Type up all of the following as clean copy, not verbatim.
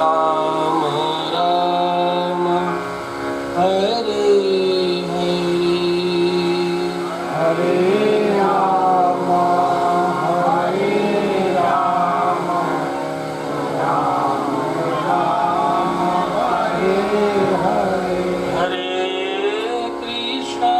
राम राम हरे हरे हरे राम हरे राम राम राम हरे हरे हरे कृष्णा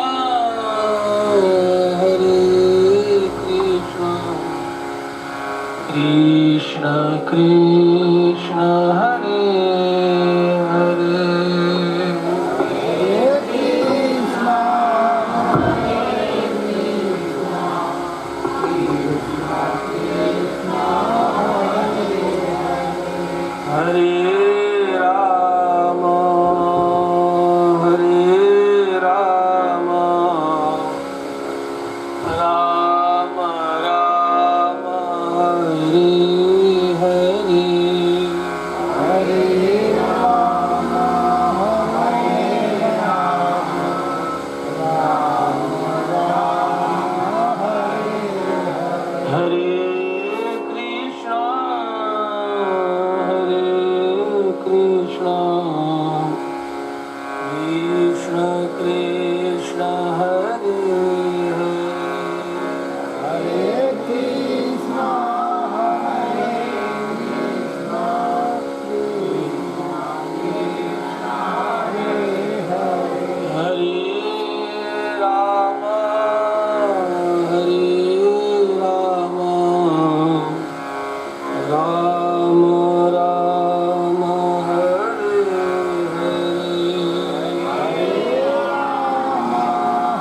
कृष्ण कृष्ण हरे हरे हरे कृष्णा हरे राम राम राम राम हरे हरे हरे राम हरे राम राम राम हरे हरे कृष्णा कृष्ण कृष्ण हरे हरे हरे कृष्णा हरे कृष्णा कृष्णा कृष्णा हरे हरे हरे राम राम राम राम हरे हरे राम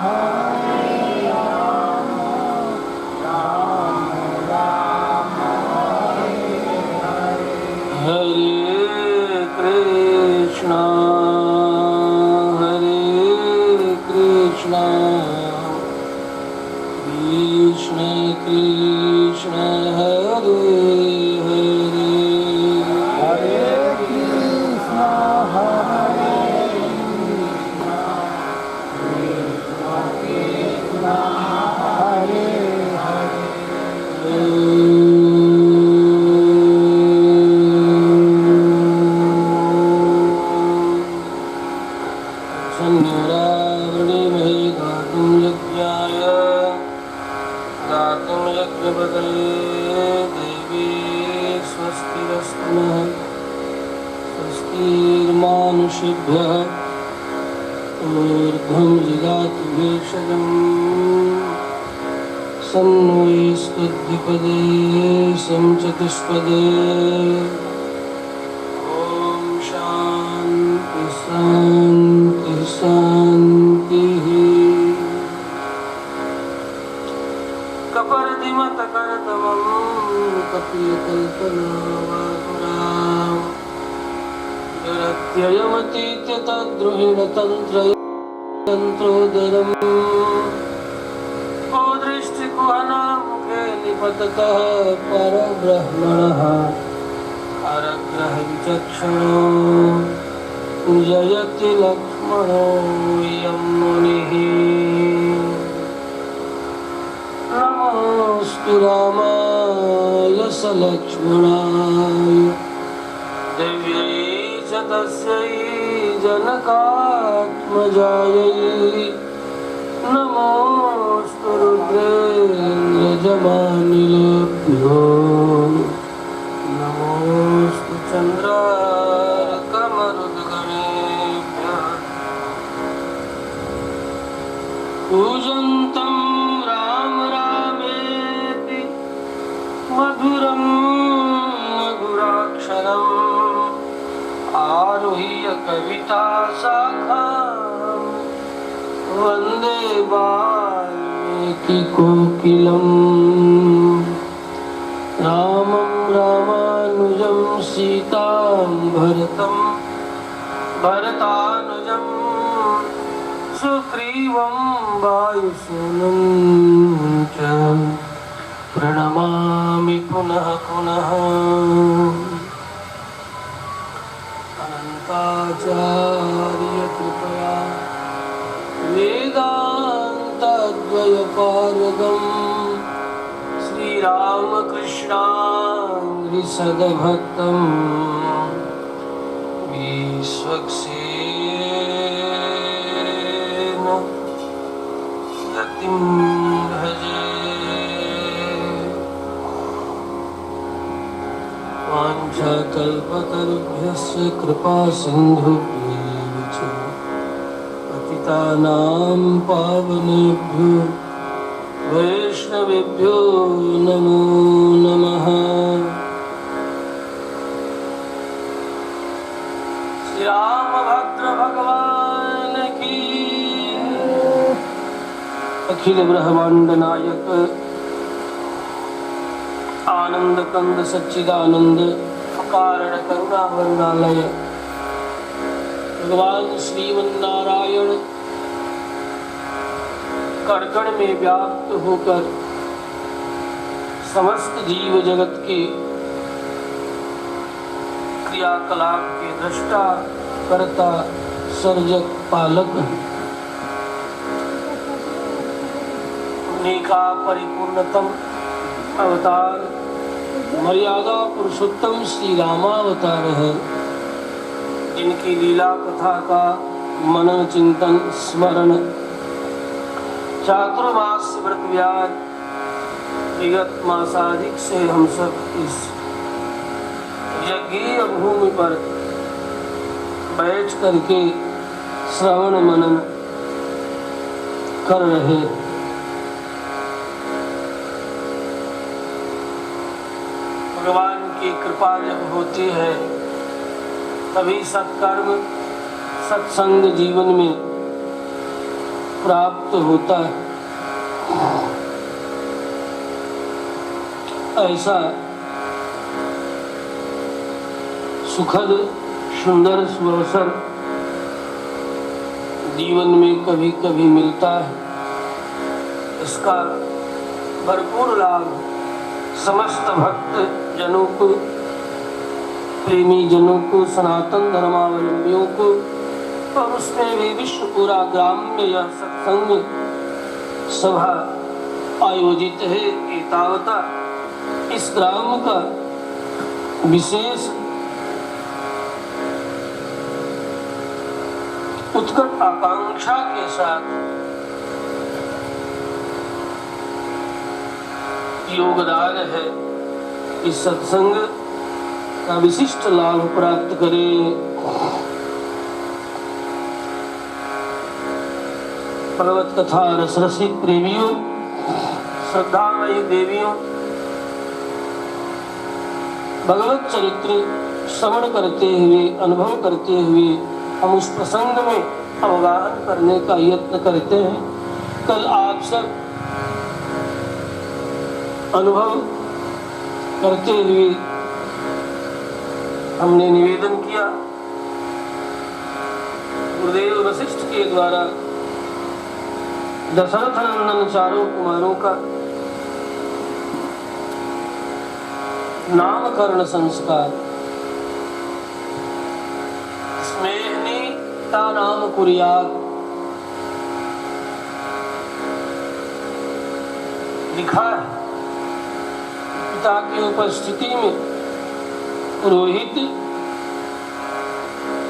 हरे राम राम राम हरे हरे हरे कृष्णा कृष्ण कृष्ण हरे हरे हरे कृष्णा हरे कृष्णा कृष्णा कृष्णा हरे हरे संयुरावृणिमहि गातुं यज्ञाय गातुं यज्ञपतये देवी स्वस्तिरस्तु नः स्वस्तिर्मानुषेभ्यः ऊर्ध्वं जिगातु भेषजम् सन्नो चतुष्पदे ॐ शान्ति शान्ति शान्तिः कपर्दिमतकर्दमं कपिलकल्पनावाकुरां जरत्ययमतीत्य तद्रुहिणतन्त्रोदरम् को दृष्टिकुहनामुखे निपततः परब्रह्मणः परग्रहविचक्षणो जयति लक्ष्मणो यं मुनिः नमोऽस्तु रामाय सलक्ष्मणाय दिव्यै च तस्यै जनकात्मजायै नमोऽस्तु रुद्रेन्द्रजमानिलेभ्यो नमोऽस्तु चन्द्रार्कमरुद्गणेभ्यः पूजन्तं राम रामेति मधुरं मधुराक्षरम् आरुह्य कविता शाखाम् वन्दे वाल्मीकिकोकिलम् रामं रामानुजं सीतां भरतानुजं सुग्रीवं वायुसूनं च प्रणमामि पुनः पुनः अनन्ताचार्यकृपया वेदान्तद्वयपारगम् श्रीरामकृष्णाङ्घ्रिसदभक्तम् स्वक्षेन गतिं भजे वाञ्छाकल्पतरुभ्यश्च कृपा सिन्धुभ्येव च पतितानां पावनेभ्यो वैष्णवेभ्यो नमो नमः। श्री रामभद्र भगवान की अखिल ब्रह्मांड नायक आनंद कंद सच्चिदानंद कारण करुणा वरुणालय भगवान श्रीमन्नारायण कण में व्याप्त होकर समस्त जीव जगत के क्रियाकलाप के दृष्टा कर्ता सर्जक पालक उन्हीं का परिपूर्णतम अवतार मर्यादा पुरुषोत्तम श्री रामावतार है, जिनकी लीला कथा का मनन चिंतन स्मरण चातुर्मास व्रत व्याज विगत मासाधिक से हम सब इस यज्ञीय भूमि पर बैठ करके श्रवण मनन कर रहे। भगवान की कृपा जब होती है तभी सत्कर्म सत्संग जीवन में प्राप्त होता है। ऐसा सुखद सुंदर सुअवसर जीवन में कभी कभी मिलता है। इसका भरपूर लाभ समस्त भक्त जनों को, प्रेमी जनों को, सनातन धर्मावलंबियों को और उसमें भी विश्व पूरा ग्राम्य यह सत्संग सभा आयोजित है। एतावता इस ग्राम का विशेष उत्कट आकांक्षा के साथ योगदान है। इस सत्संग का विशिष्ट लाभ प्राप्त करें। भगवत कथा रस रसिक प्रेमियों, श्रद्धामयी देवियों, भगवत चरित्र श्रवण करते हुए अनुभव करते हुए हम उस प्रसंग में अवगाहन करने का यत्न करते हैं। कल आप सब अनुभव करते हुए हमने निवेदन किया गुरुदेव वशिष्ठ के द्वारा दशरथ नंदन चारों कुमारों का नामकरण संस्कार स्मेहनी ता नाम कुरियात लिखा है। पिता की उपस्थिति में पुरोहित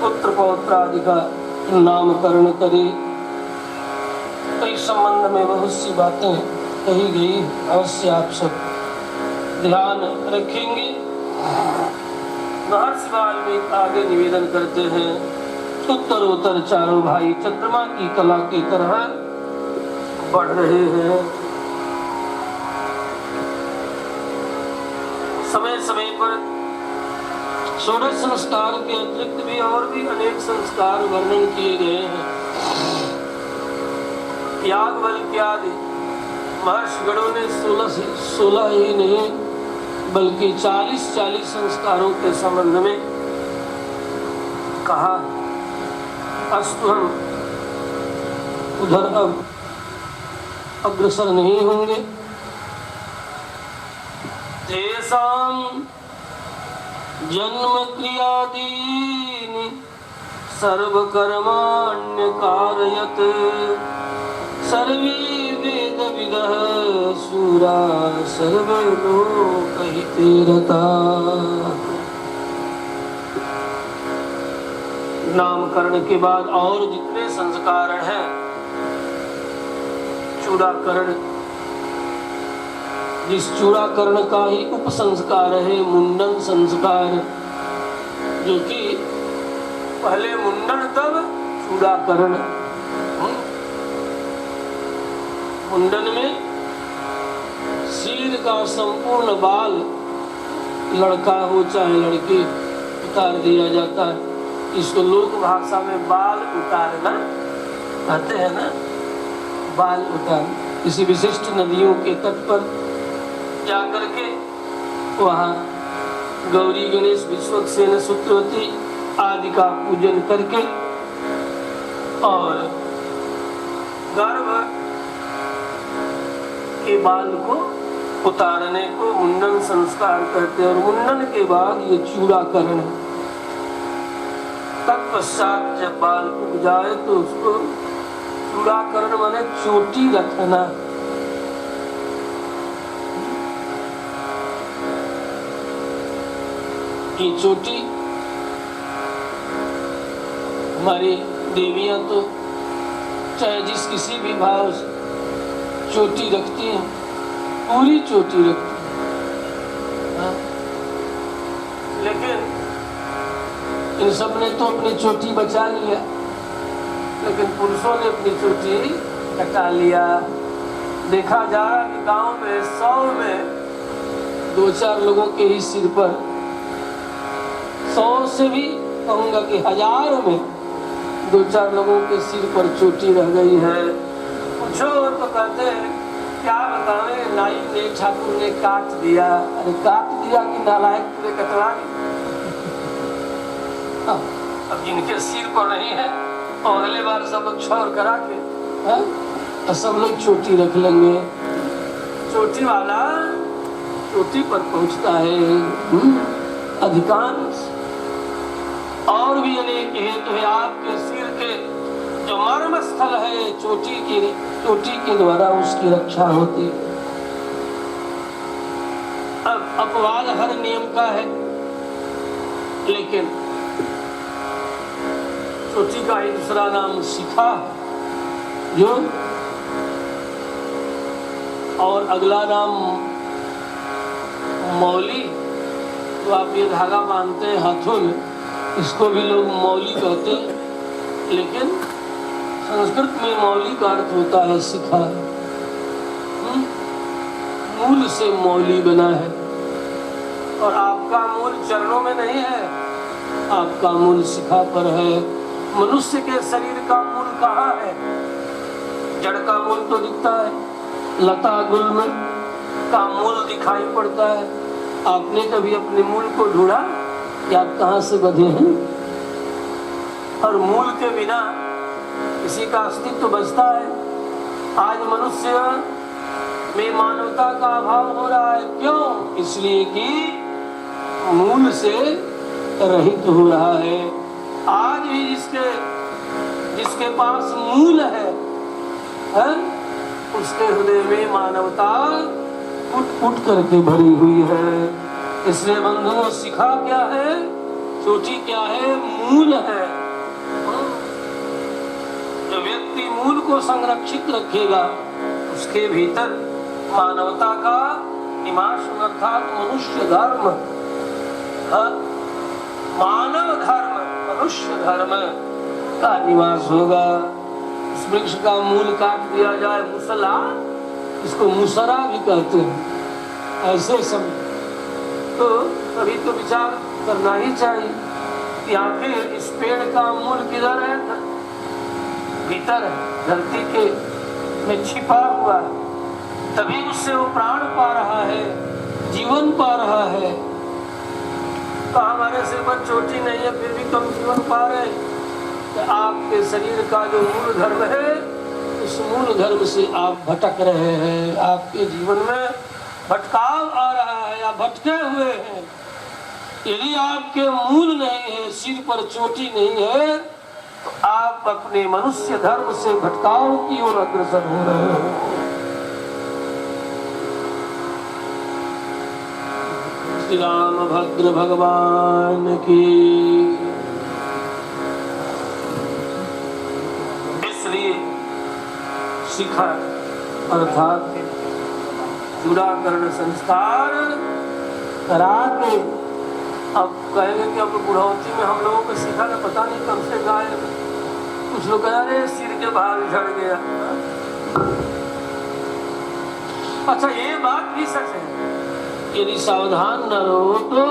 पुत्र पौत्र आदि का नामकरण करे। तो इस संबंध में बहुत सी बातें कही गई, अवश्य आप सब ध्यान रखेंगे। महर्षि वाल्मीकि आगे निवेदन करते हैं, उत्तरोत्तर चारों भाई चंद्रमा की कला की तरह बढ़ रहे हैं। समय समय पर षोडश संस्कार के अतिरिक्त भी और भी अनेक संस्कार वर्णन किए गए हैं। याग बल इत्यादि महर्षिगणों ने 16 ही नहीं बल्कि 40 संस्कारों के संबंध में कहा। अस्तु हम उधर अब अग्रसर नहीं होंगे। तेषां जन्म क्रियादीनि सर्वकर्माण्य कारयत् सर्वे वेद विदः शूरा सर्वे लोकहिते रताः। नामकरण के बाद और जितने संस्कार हैं, चूड़ाकरण, जिस चूड़ाकरण का ही उपसंस्कार है मुंडन संस्कार, जो कि पहले मुंडन तब चूड़ाकरण। मुंडन में सिर का संपूर्ण बाल, लड़का हो चाहे लड़की, उतार दिया जाता है। इसको लोक भाषा में बाल उतारना कहते हैं ना, बाल उतार। किसी विशिष्ट नदियों के तट पर जाकर के वहाँ गौरी गणेश विश्वक्सेन सूत्रवती आदि का पूजन करके और गर्भ के बाल को उतारने को मुंडन संस्कार करते हैं। और मुंडन के बाद ये चूड़ाकरण है। तत्पश्चात जब बाल उग जाए तो उसको चूड़ाकरण माने चोटी रखना। ये चोटी हमारी देवियां तो चाहे जिस किसी भी भाव से चोटी रखती हैं, पूरी चोटी रखती हैं। लेकिन इन सब ने तो अपनी चोटी बचा लिया, लेकिन पुरुषों ने अपनी चोटी कटा लिया। देखा जा रहा कि गांव में 100 में 2-4 लोगों के ही सिर पर, 100 से भी कहूँगा कि 1000 में 2-4 लोगों के सिर पर चोटी रह गई है। पूछो तो कहते हैं क्या बतावे, नाई ने ठाकुर ने काट दिया। अरे काट दिया कि नालायक पूरे कटवा दी। अब जिनके सिर पर नहीं है और अगले बार सब लोग छोड़ करा के तो सब लोग चोटी रख लेंगे। चोटी वाला चोटी पर पहुंचता है अधिकांश। और भी अनेक हेतु है। आपके सिर के जो मर्म स्थल है चोटी के द्वारा उसकी रक्षा होती है। अब अपवाद हर नियम का है, लेकिन चोटी का ही दूसरा नाम शिखा है जो, और अगला नाम मौली। तो आप ये धागा बांधते हैं हाथों में, इसको भी लोग मौली कहते हैं, लेकिन संस्कृत में मौली का अर्थ होता है शिखा। मूल से मौली बना है। और आपका मूल चरणों में नहीं है, आपका मूल शिखा पर है। मनुष्य के शरीर का मूल कहाँ है? जड़ का मूल तो दिखता है, लता गुल्म का मूल दिखाई पड़ता है। आपने कभी अपने मूल को ढूंढा कि आप कहाँ से बधे हैं? और मूल के बिना किसी का अस्तित्व बचता है? आज मनुष्य में मानवता का अभाव हो रहा है। क्यों? इसलिए कि मूल से रहित हो रहा है। आज भी जिसके पास मूल है उसके हृदय में मानवता उठ करके भरी हुई है। इसलिए बंधुओं, शिखा क्या है, चोटी क्या है? मूल है। जो व्यक्ति मूल को संरक्षित रखेगा उसके भीतर मानवता का निवास, अर्थात मनुष्य धर्म, मानव धर्म, मनुष्य धर्म का निवास होगा। इस वृक्ष का मूल काट दिया जाए, मुसला, इसको मुसरा भी कहते हैं। ऐसे सब तो कभी तो विचार करना ही चाहिए कि आखिर इस पेड़ का मूल किधर है? भीतर है, धरती के में छिपा हुआ है, तभी उससे वो प्राण पा रहा है, जीवन पा रहा है। तो हमारे सिर पर चोटी नहीं है फिर भी तुम जीवन पा रहे। तो आपके शरीर का जो मूल धर्म है, उस मूल धर्म से आप भटक रहे हैं। आपके जीवन में भटकाव आ रहा है या भटके हुए हैं। यदि आपके मूल नहीं है, सिर पर चोटी नहीं है, तो आप अपने मनुष्य धर्म से भटकाव की ओर अग्रसर हो रहे हो। श्री रामभद्र भगवान की। शिखा अर्थात चूड़ाकरण संस्कार करा के अब कहेंगे कि अब बुढ़ौती में हम लोगों को सीखा ना पता नहीं कब से गायब। कुछ लोग कह रहे सिर के भाग झड़ गया। अच्छा ये बात भी सच है, यदि सावधान न रहो तो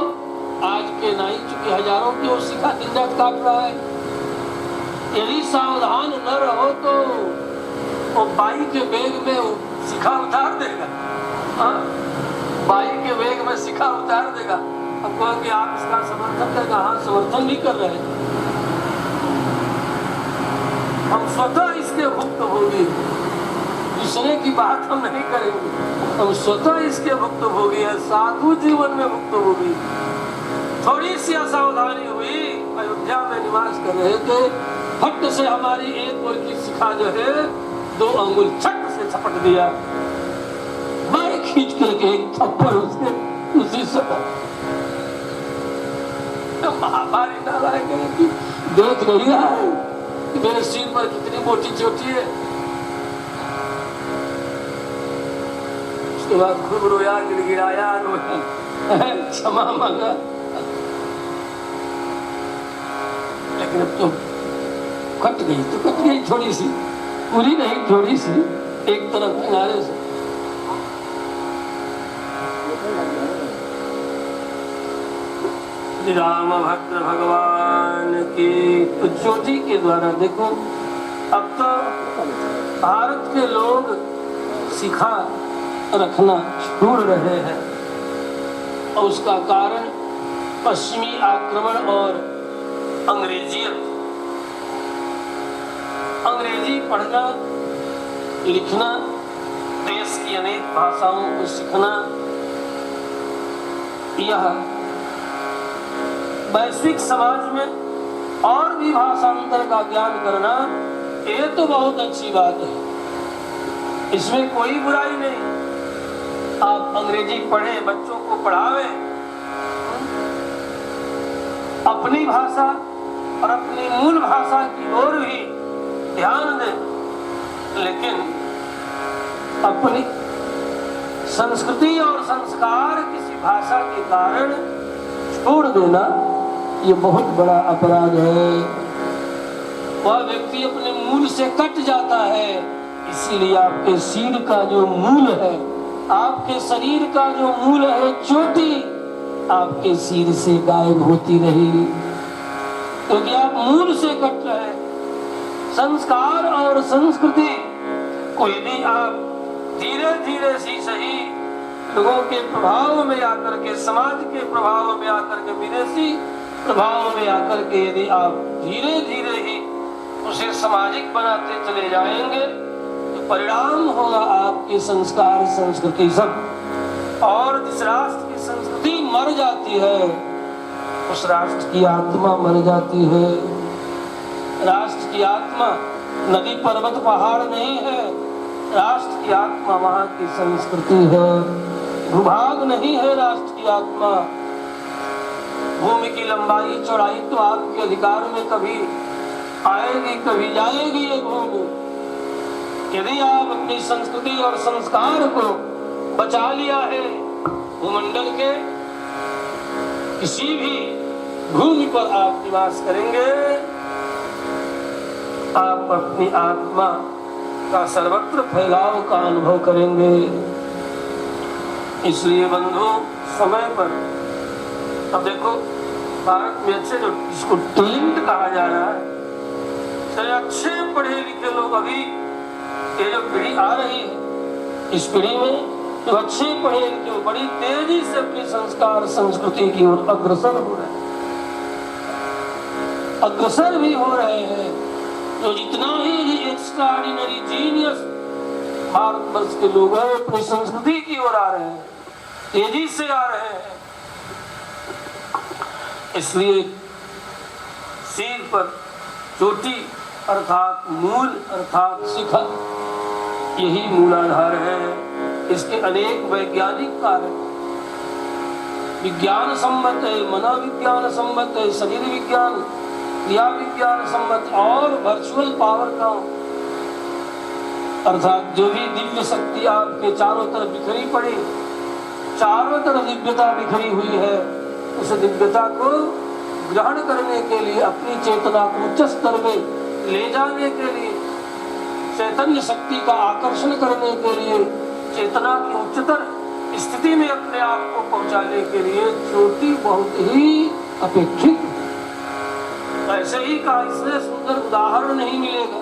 आज के नहीं चुके हजारों की ओर शिखा दिन रात काट रहा है। यदि सावधान न रहो तो वो बाई के वेग में शिखा उतार देगा। बाई के वेग में शिखा उतार देगा। अब कहो कि आप इसका समर्थन करेगा, हाँ समर्थन भी कर रहे हैं। हम स्वतः इसके भुक्तभोगी, दूसरे की बात हम नहीं करेंगे, हम स्वतः इसके भुक्तभोगी है, साधु जीवन में भुक्तभोगी। थोड़ी सी असावधानी हुई, अयोध्या में निवास कर रहे थे, फट से हमारी एक ओर की शिखा जो है 2 अंगुल छट से झपट दिया, बाएं खींच करके एक थप्पड़ उसके उसी समय महाभारी नारायण की देख नहीं रहा है कि मेरे सिर पर कितनी मोटी चोटी है। उसके बाद खूब रोया, गिड़गिड़ाया, क्षमा मांगा, लेकिन अब तो कट गई तो कट गई, थोड़ी सी, पूरी नहीं थोड़ी सी, एक तरफ किनारे से। राम भद्र भगवान की तो चोटी के द्वारा देखो अब तो भारत के लोग शिखा रखना छोड़ रहे हैं, और उसका कारण पश्चिमी आक्रमण और अंग्रेजियत, अंग्रेजी पढ़ना लिखना, देश की अनेक भाषाओं को सीखना, यह वैश्विक समाज में और भी भाषांतर का ज्ञान करना, ये तो बहुत अच्छी बात है, इसमें कोई बुराई नहीं। आप अंग्रेजी पढ़े, बच्चों को पढ़ावे, अपनी भाषा और अपनी मूल भाषा की ओर भी ध्यान दें, लेकिन अपनी संस्कृति और संस्कार किसी भाषा के कारण छोड़ देना, ये बहुत बड़ा अपराध है। वह व्यक्ति अपने मूल से कट जाता है। इसीलिए आपके सिर का जो मूल है, आपके शरीर का जो मूल है, चोटी आपके सिर से गायब होती रही, क्योंकि आप मूल से कट रहे। संस्कार और संस्कृति को यदि आप धीरे धीरे सी सही लोगों के प्रभाव में आकर के, समाज के प्रभाव में आकर के, विदेशी प्रभाव में आकर के यदि आप धीरे धीरे ही उसे सामाजिक बनाते चले जाएंगे तो परिणाम होगा आपके संस्कार संस्कृति सब। और जिस राष्ट्र की संस्कृति मर जाती है, उस राष्ट्र की आत्मा मर जाती है। राष्ट्र की आत्मा नदी पर्वत पहाड़ नहीं है, राष्ट्र की आत्मा वहाँ की संस्कृति है, भूभाग नहीं है राष्ट्र की आत्मा। भूमि की लंबाई चौड़ाई तो आपके अधिकार में कभी आएगी कभी जाएगी ये भूमि। यदि आप अपनी संस्कृति और संस्कार को बचा लिया है, भूमंडल के किसी भी भूमि पर आप निवास करेंगे, आप अपनी आत्मा का सर्वत्र फैलाव का अनुभव करेंगे। इसलिए बंधु समय पर, अब देखो भारत में अच्छे जो इसको टैलेंट कहा जा रहा है, अच्छे पढ़े लिखे लोग, अभी ये जो पीढ़ी आ रही है, इस पीढ़ी में जो अच्छे पढ़े लिखे बड़ी तेजी से अपनी संस्कार संस्कृति की ओर अग्रसर हो रहे हैं, अग्रसर भी हो रहे हैं। तो जितना ही एक्स्ट्राऑर्डिनरी जीनियस भारतवर्ष के लोग हैं, अपनी संस्कृति की ओर आ रहे हैं, तेजी से आ रहे हैं। इसलिए सिर पर चोटी अर्थात मूल अर्थात शिखा, यही मूलाधार है। इसके अनेक वैज्ञानिक कारण, विज्ञान सम्मत है, मनोविज्ञान सम्मत है, शरीर विज्ञान, क्रिया विज्ञान सम्मत और वर्चुअल पावर का अर्थात जो भी दिव्य शक्ति आपके चारों तरफ बिखरी पड़ी, चारों तरफ दिव्यता बिखरी हुई है, उस दिव्यता को ग्रहण करने के लिए, अपनी चेतना को उच्च स्तर में ले जाने के लिए, चैतन्य शक्ति का आकर्षण करने के लिए, चेतना की उच्चतर स्थिति में अपने आप को पहुंचाने के लिए चोटी बहुत ही अपेक्षित। ऐसे ही का इससे सुंदर उदाहरण नहीं मिलेगा।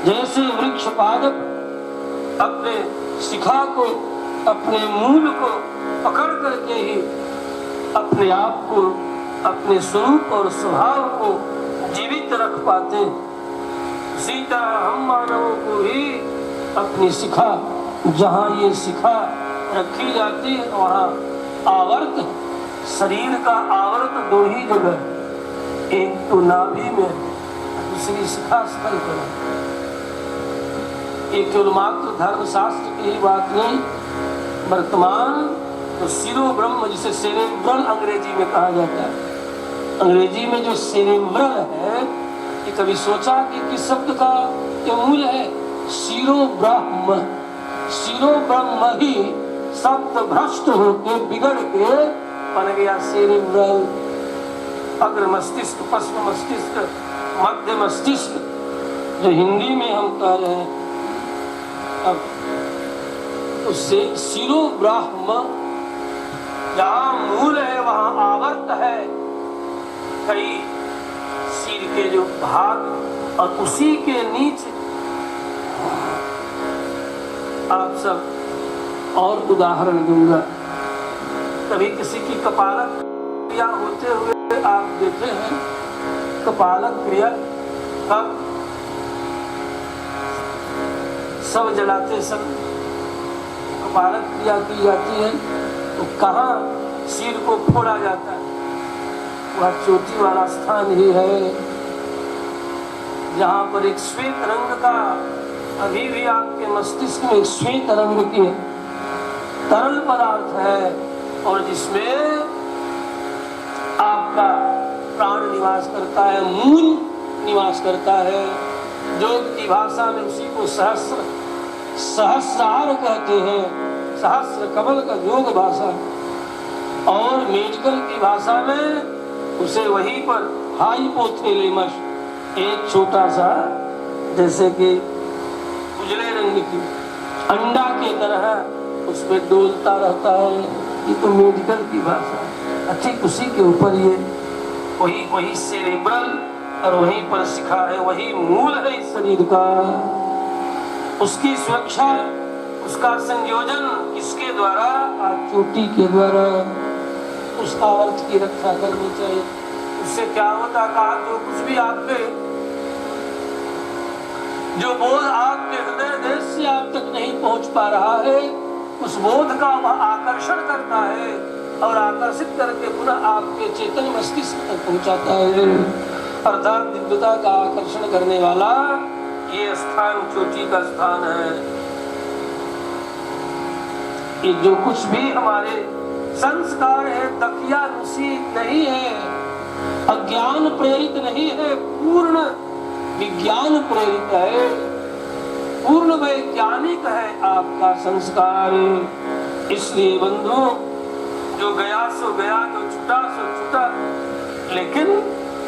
जैसे वृक्ष पादप अपने शिखा को, अपने मूल को पकड़ करके ही अपने आप को, अपने स्वरूप और स्वभाव को जीवित रख पाते, उसी तरह हम मानवों को ही अपनी शिखा, जहाँ ये शिखा रखी जाती है वहाँ आवर्त, शरीर का आवर्त दो ही जगह, एक तो नाभि में, दूसरी शिखा स्थल पर। एक केवल मात्र धर्मशास्त्र की ही बात नहीं, वर्तमान तो सिरो ब्रह्म, जिसे सेरेब्रल अंग्रेजी में कहा जाता है, अंग्रेजी में जो सेरेब्रल है, ये कभी सोचा कि किस शब्द का ये मूल है? सिरो ब्रह्म। सिरो ब्रह्म ही शब्द भ्रष्ट होके बिगड़ के बन गया सेरेब्रल। अग्र मस्तिष्क, पश्चिम मस्तिष्क, मध्य मस्तिष्क, जो हिंदी में हम कह रहे हैं। अब उससे सिरो ब्रह्म, जहाँ मूल है वहाँ आवर्त है, कई सिर के जो भाग, और उसी के नीचे आप सब और उदाहरण दूंगा। कभी किसी की कपालक क्रिया होते हुए आप देखे हैं? कपालक क्रिया कब? सब जलाते समय कपालक क्रिया की जाती है, तो कहाँ सिर को फोड़ा जाता है? वह चोटी वाला स्थान ही है, जहाँ पर एक श्वेत रंग का, अभी भी आपके मस्तिष्क में एक श्वेत रंग की तरल पदार्थ है, और जिसमें आपका प्राण निवास करता है, मूल निवास करता है। योग की भाषा में उसी को सहस्रार कहते हैं, सहस्र कमल का योग भाषा। और मेडिकल की भाषा में उसे वहीं पर हाइपोथैलेमस, एक छोटा सा जैसे कि उजले रंग की अंडा के तरह उसमें डोलता रहता है, ये तो मेडिकल की भाषा है। ठीक उसी के ऊपर ये वही सेरेब्रल, और वहीं पर शिखा है, वही मूल है इस शरीर का। उसकी सुरक्षा, उसका संयोजन किसके द्वारा? चोटी के द्वारा। उस आवर्त की रक्षा करनी चाहिए। उससे क्या होता कहा, जो कुछ भी आपके, जो बोध आपके हृदय देश से आप तक नहीं पहुंच पा रहा है, उस बोध का वह आकर्षण करता है और आकर्षित करके पुनः आपके चेतन मस्तिष्क तक पहुंचाता है। अर्थात दिव्यता का आकर्षण करने वाला ये स्थान चोटी का स्थान है। ये जो कुछ भी हमारे संस्कार है, दकियानुसीत नहीं है, अज्ञान प्रेरित नहीं है, पूर्ण विज्ञान प्रेरित है, पूर्ण वैज्ञानिक है आपका संस्कार। इसलिए बंधु, जो गया सो गया, जो छूटा सो छूटा, लेकिन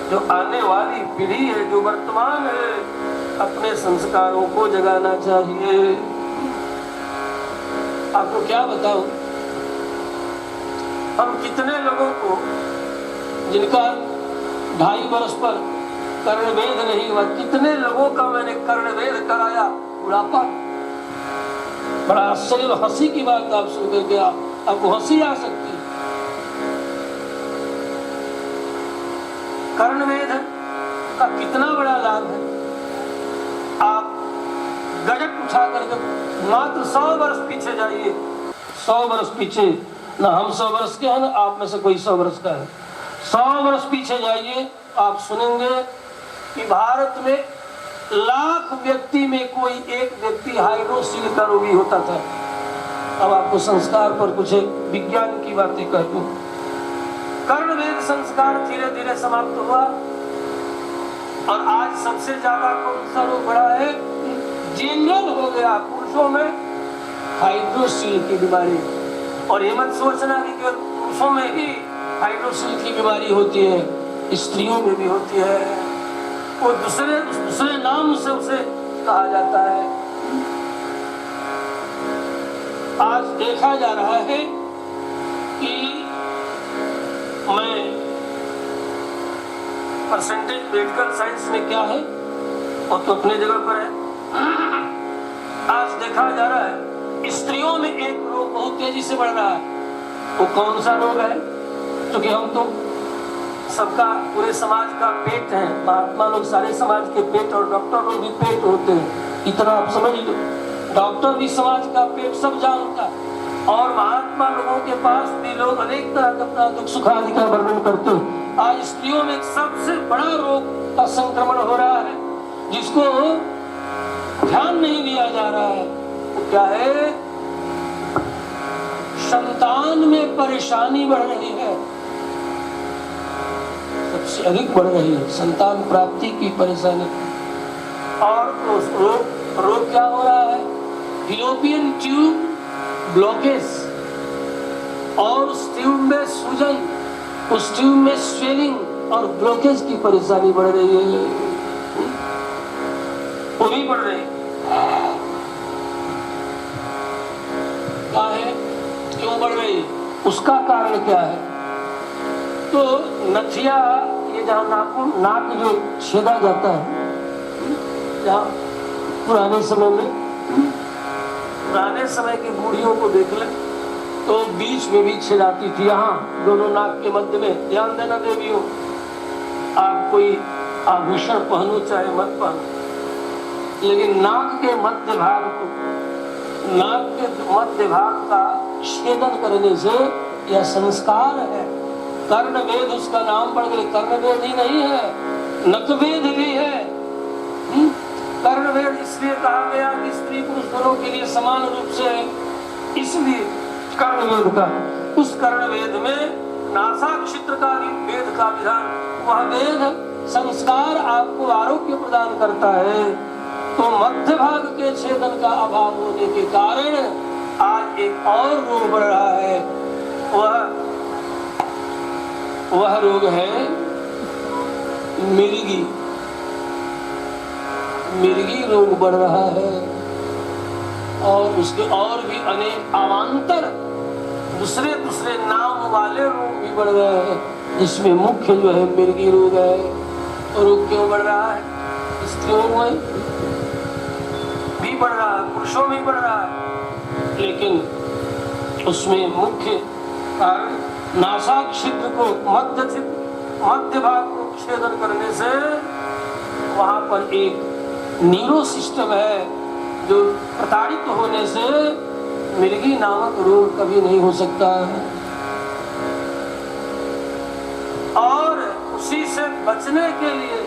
जो आने वाली पीढ़ी है, जो वर्तमान है, अपने संस्कारों को जगाना चाहिए। आपको क्या बताऊं, हम कितने लोगों को जिनका 2.5 वर्ष पर कर्णवेद नहीं हुआ, कितने लोगों का मैंने कर्णवेद कराया, बुढ़ापा। बड़ा आश्चर्य, हंसी की बात आप सुन करके आपको हंसी आ सकती है। कर्णवेद का कितना बड़ा लाभ है। आप गजट उठा करके मात्र 100 वर्ष पीछे जाइए, 100 वर्ष पीछे, ना हम 100 वर्ष के हैं ना आप में से कोई 100 वर्ष का है। 100 वर्ष पीछे जाइए, आप सुनेंगे कि भारत में लाख व्यक्ति में कोई एक व्यक्ति हाइड्रोसील का रोगी होता था। अब आपको संस्कार पर कुछ विज्ञान की बातें कहती हूँ। कर्णवेद संस्कार धीरे धीरे समाप्त हुआ, और आज सबसे ज्यादा कौन सा रोग बढ़ा है? जनरल हो गया पुरुषों में हाइड्रोसील की बीमारी। और ये मत सोचना कि केवल पुरुषों में ही हाइड्रोसील की बीमारी होती है, स्त्रियों में भी होती है। वो दूसरे नाम से उसे कहा जाता है। आज देखा जा रहा है कि मैं परसेंटेज मेडिकल साइंस में क्या है वो तो अपने जगह पर है। आज देखा जा रहा है स्त्रियों में एक रोग बहुत तेजी से बढ़ रहा है। वो कौन सा रोग है? क्योंकि हम तो सबका पूरे समाज का पेट है, महात्मा लोग सारे समाज के पेट और डॉक्टर लोग भी पेट होते हैं, इतना आप समझ लो। डॉक्टर भी समाज का पेट सब जानता है। और महात्मा लोगों के पास भी लोग अनेक तरह का अपना दुख सुख आदि का वर्णन करते हैं। आज स्त्रियों में सबसे बड़ा रोग का संक्रमण हो रहा है जिसको ध्यान नहीं दिया जा रहा है। तो क्या है? संतान में परेशानी बढ़ रही है, सबसे अधिक बढ़ रही है संतान प्राप्ति की परेशानी। और उस रोग क्या हो रहा है? फिलोपियन ट्यूब ब्लॉकेज, और उस ट्यूब में सूजन, उस ट्यूब में स्वेलिंग और ब्लॉकेज की परेशानी बढ़ रही है। वो भी बढ़ रही क्या है? क्यों बढ़ रही? उसका कारण क्या है? तो नथिया, ये जहाँ नाक जो छेदा जाता है, जहाँ पुराने समय की बूढ़ियों को देख ले तो बीच में भी छेदाती थी, यहाँ दोनों नाक के मध्य में। ध्यान देना देवियों, आप कोई आभूषण पहनो चाहे मत पहनो, लेकिन नाक के मध्य भाग का छेदन करने से यह संस्कार है। कर्ण वेद उसका नाम पड़ गया। कर्ण वेद ही नहीं है, नखवेद भी है। कर्ण वेद इसलिए कहा गया कि स्त्री पुरुष दोनों के लिए समान रूप से है, इसलिए कर्ण वेद का। उस कर्ण वेद में नासाक्षित्र का वेद का विधान, वह वेद संस्कार आपको आरोग्य प्रदान करता है। तो मध्य भाग के छेदन का अभाव होने के कारण आज एक और रोग बढ़ रहा है। वह रोग है मिर्गी रोग बढ़ रहा है। और उसके और भी अनेक अवान्तर दूसरे नाम वाले रोग भी बढ़ रहे हैं, जिसमें मुख्य जो है मिर्गी रोग है। और रोग क्यों बढ़ रहा है? स्त्रियों में भी बढ़ रहा है, पुरुषों में भी बढ़ रहा है, लेकिन उसमें मुख्य कारण नासाक्षित्र को मध्य भाग को छेदन करने से वहां पर एक न्यूरो सिस्टम है जो प्रताड़ित होने से मिर्गी नामक रोग कभी नहीं हो सकता है। और उसी से बचने के लिए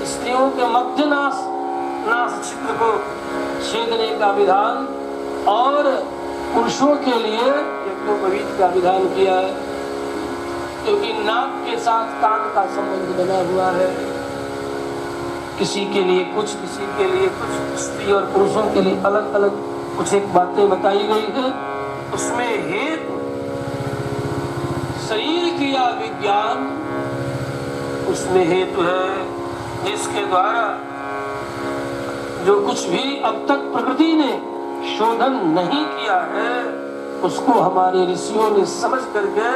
स्त्रियों के मध्य नास छिद्र को छेदने का विधान और पुरुषों के लिए यज्ञोपवीत का विधान किया है, क्योंकि नाक के साथ कान का संबंध बना हुआ है। किसी के लिए कुछ, किसी के लिए कुछ, स्त्री और पुरुषों के लिए अलग अलग कुछ एक बातें बताई गई है। उसमें हेतु शरीर क्रिया विज्ञान उसमें हेतु है, जिसके द्वारा जो कुछ भी अब तक प्रकृति ने शोधन नहीं किया है उसको हमारे ऋषियों ने समझ करके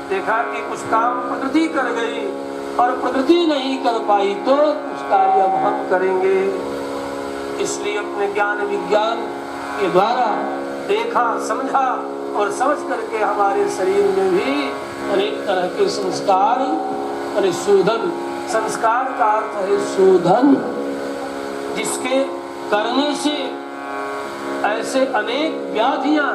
देखा कि कुछ काम प्रकृति कर गई और प्रकृति नहीं कर पाई तो कुछ कार्य अब हम करेंगे। इसलिए अपने ज्ञान विज्ञान के द्वारा देखा, समझा और समझ करके हमारे शरीर में भी अनेक तरह के संस्कार और शोधन, संस्कार का अर्थ है शोधन, जिसके करने से ऐसे अनेक व्याधियां,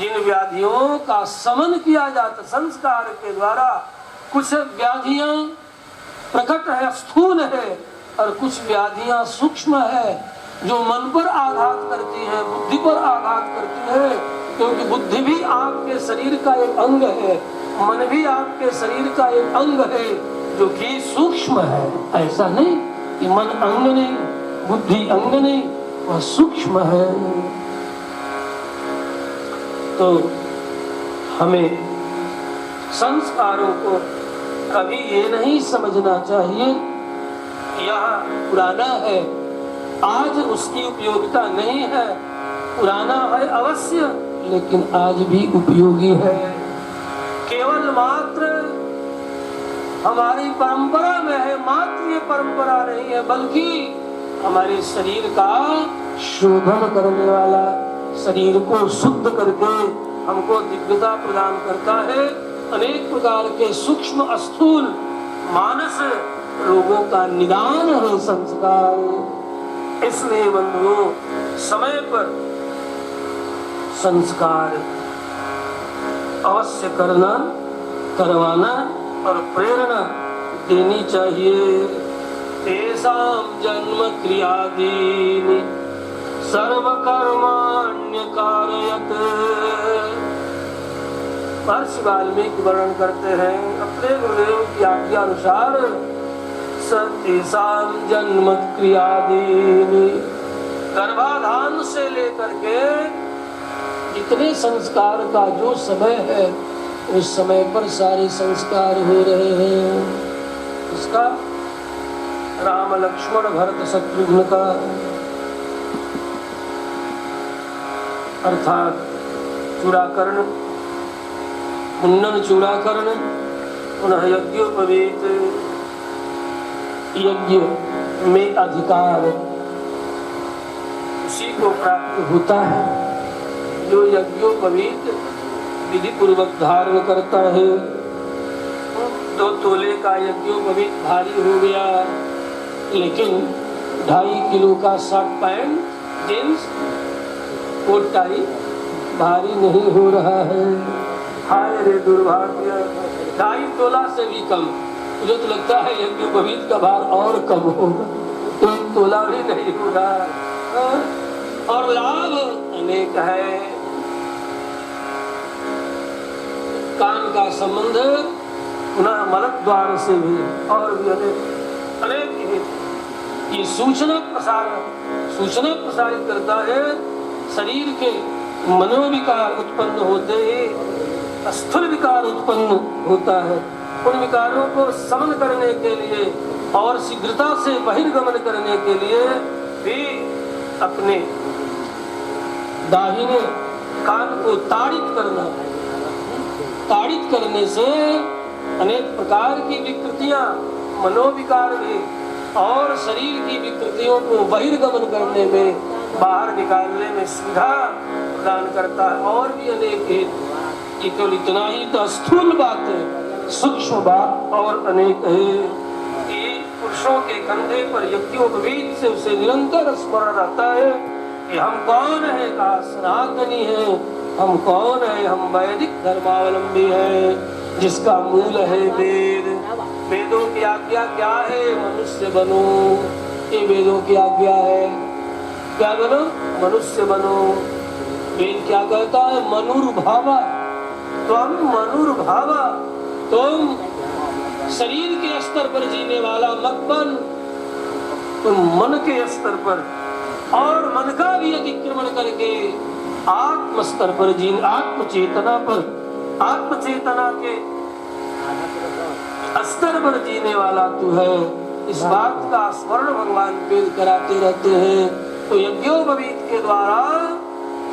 जिन व्याधियों का शमन किया जाता संस्कार के द्वारा, कुछ व्याधियां प्रकट है, स्थूल है, और कुछ व्याधियां सूक्ष्म है जो मन पर आघात करती है, बुद्धि पर आघात करती है, क्योंकि बुद्धि भी आपके शरीर का एक अंग है, मन भी आपके शरीर का एक अंग है जो कि सूक्ष्म है। ऐसा नहीं कि मन अंग नहीं, बुद्धि अंग नहीं, वह सूक्ष्म है। तो हमें संस्कारों को कभी ये नहीं समझना चाहिए यह पुराना है, आज उसकी उपयोगिता नहीं है। पुराना है अवश्य, लेकिन आज भी उपयोगी है। केवल मात्र हमारी परंपरा में है, मात्र ये परंपरा नहीं है, बल्कि हमारे शरीर का शोधन करने वाला, शरीर को शुद्ध करके हमको दिव्यता प्रदान करता है। अनेक प्रकार के सूक्ष्म स्थूल मानस रोगों का निदान है संस्कार। इसलिए बंधुओं, समय पर संस्कार अवश्य करना, करवाना और प्रेरणा देनी चाहिए। तेषां जन्म क्रियादीनि सर्व कर्माण्य कारयत। महर्षि वाल्मीकि वर्णन करते हैं अपने गुरुदेव की आज्ञा अनुसार, तेषां जन्म क्रियादीनि, गर्भाधान से लेकर के जितने संस्कार का जो समय है, उस समय पर सारे संस्कार हो रहे हैं। उसका राम लक्ष्मण भरत शत्रुघ्न का, अर्थात चूड़ाकरण, मुंडन चूड़ाकरण, पुनः यज्ञोपवीत, यज्ञ में अधिकार उसी को प्राप्त होता है जो यज्ञोपवीत विधि पूर्वक धारण करता है। 2 तोले का यज्ञोपवीत भारी हो गया, लेकिन 2.5 किलो का shirt pant jeans coat tie भारी नहीं हो रहा है। हाय रे दुर्भाग्य, 2.5 तोला से भी कम। मुझे तो लगता है यज्ञोपवीत का भार और कम होगा, 1 तोला भी नहीं होगा। और लाभ अनेक है। कान का संबंध पुनः मलक द्वार से भी, और भी अनेक ये सूचना प्रसारित करता है। शरीर के मनोविकार उत्पन्न होते ही स्थूल विकार उत्पन्न होता है। उन विकारों को समन करने के लिए और शीघ्रता से बहिर्गमन करने के लिए भी अपने दाहिने कान को ताड़ित करना। ताड़ित करने से अनेक प्रकार की विकृतियां, मनोविकार भी और शरीर की विकृतियों को बहिर्गमन करने में, बाहर निकालने में सुविधा प्रदान करता है। और भी अनेक है, केवल इतना ही तो स्थूल बात है, सूक्ष्म बात और अनेक है। ये पुरुषों के कंधे पर यज्ञोपवीत से उसे निरंतर स्मरण रहता है कि हम कौन है, कहा सनातनी है, हम कौन है, हम वैदिक धर्मावलंबी है, जिसका मूल है वेद। वेदों की आज्ञा क्या है? मनुष्य बनो। ये वेदों की आज्ञा है, क्या बनो? मनुष्य बनो। वेद क्या कहता है? मनुर्भावा, तुम मनुर्भावा, तुम शरीर के स्तर पर जीने वाला मत बन, तुम मन के स्तर पर और मन का भी अतिक्रमण करके आत्म स्तर पर जीन, आत्म चेतना पर, आत्म चेतना के स्तर पर जीने वाला तू है। इस बात का स्मरण भगवान वेद कराते रहते हैं। तो यज्ञोपवीत के द्वारा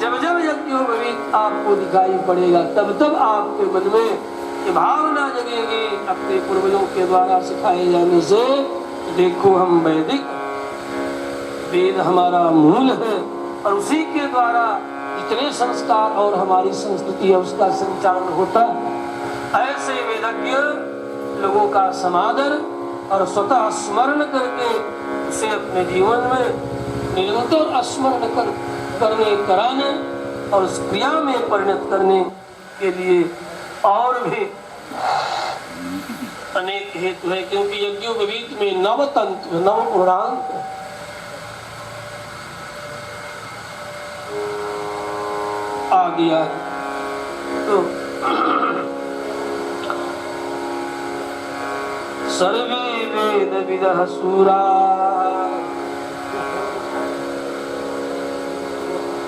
जब जब यज्ञोपवीत आपको दिखाई पड़ेगा, तब तब आपके मन में ये भावना जगेगी अपने पूर्वजों के द्वारा सिखाए जाने से, देखो हम वैदिक, वेद हमारा मूल है और उसी के द्वारा जितने संस्कार और हमारी संस्कृति है उसका संचालन होता है। ऐसे वेदज्ञ लोगों का समादर और स्वतः स्मरण करके उसे अपने जीवन में निरंतर स्मरण करने, कराने और उस क्रिया में परिणत करने के लिए और भी अनेक हेतु है। क्योंकि यज्ञोपवीत में नवतंत्र, नव पूर्णांक आ गया। तो सर्वे वेद विदः सूरा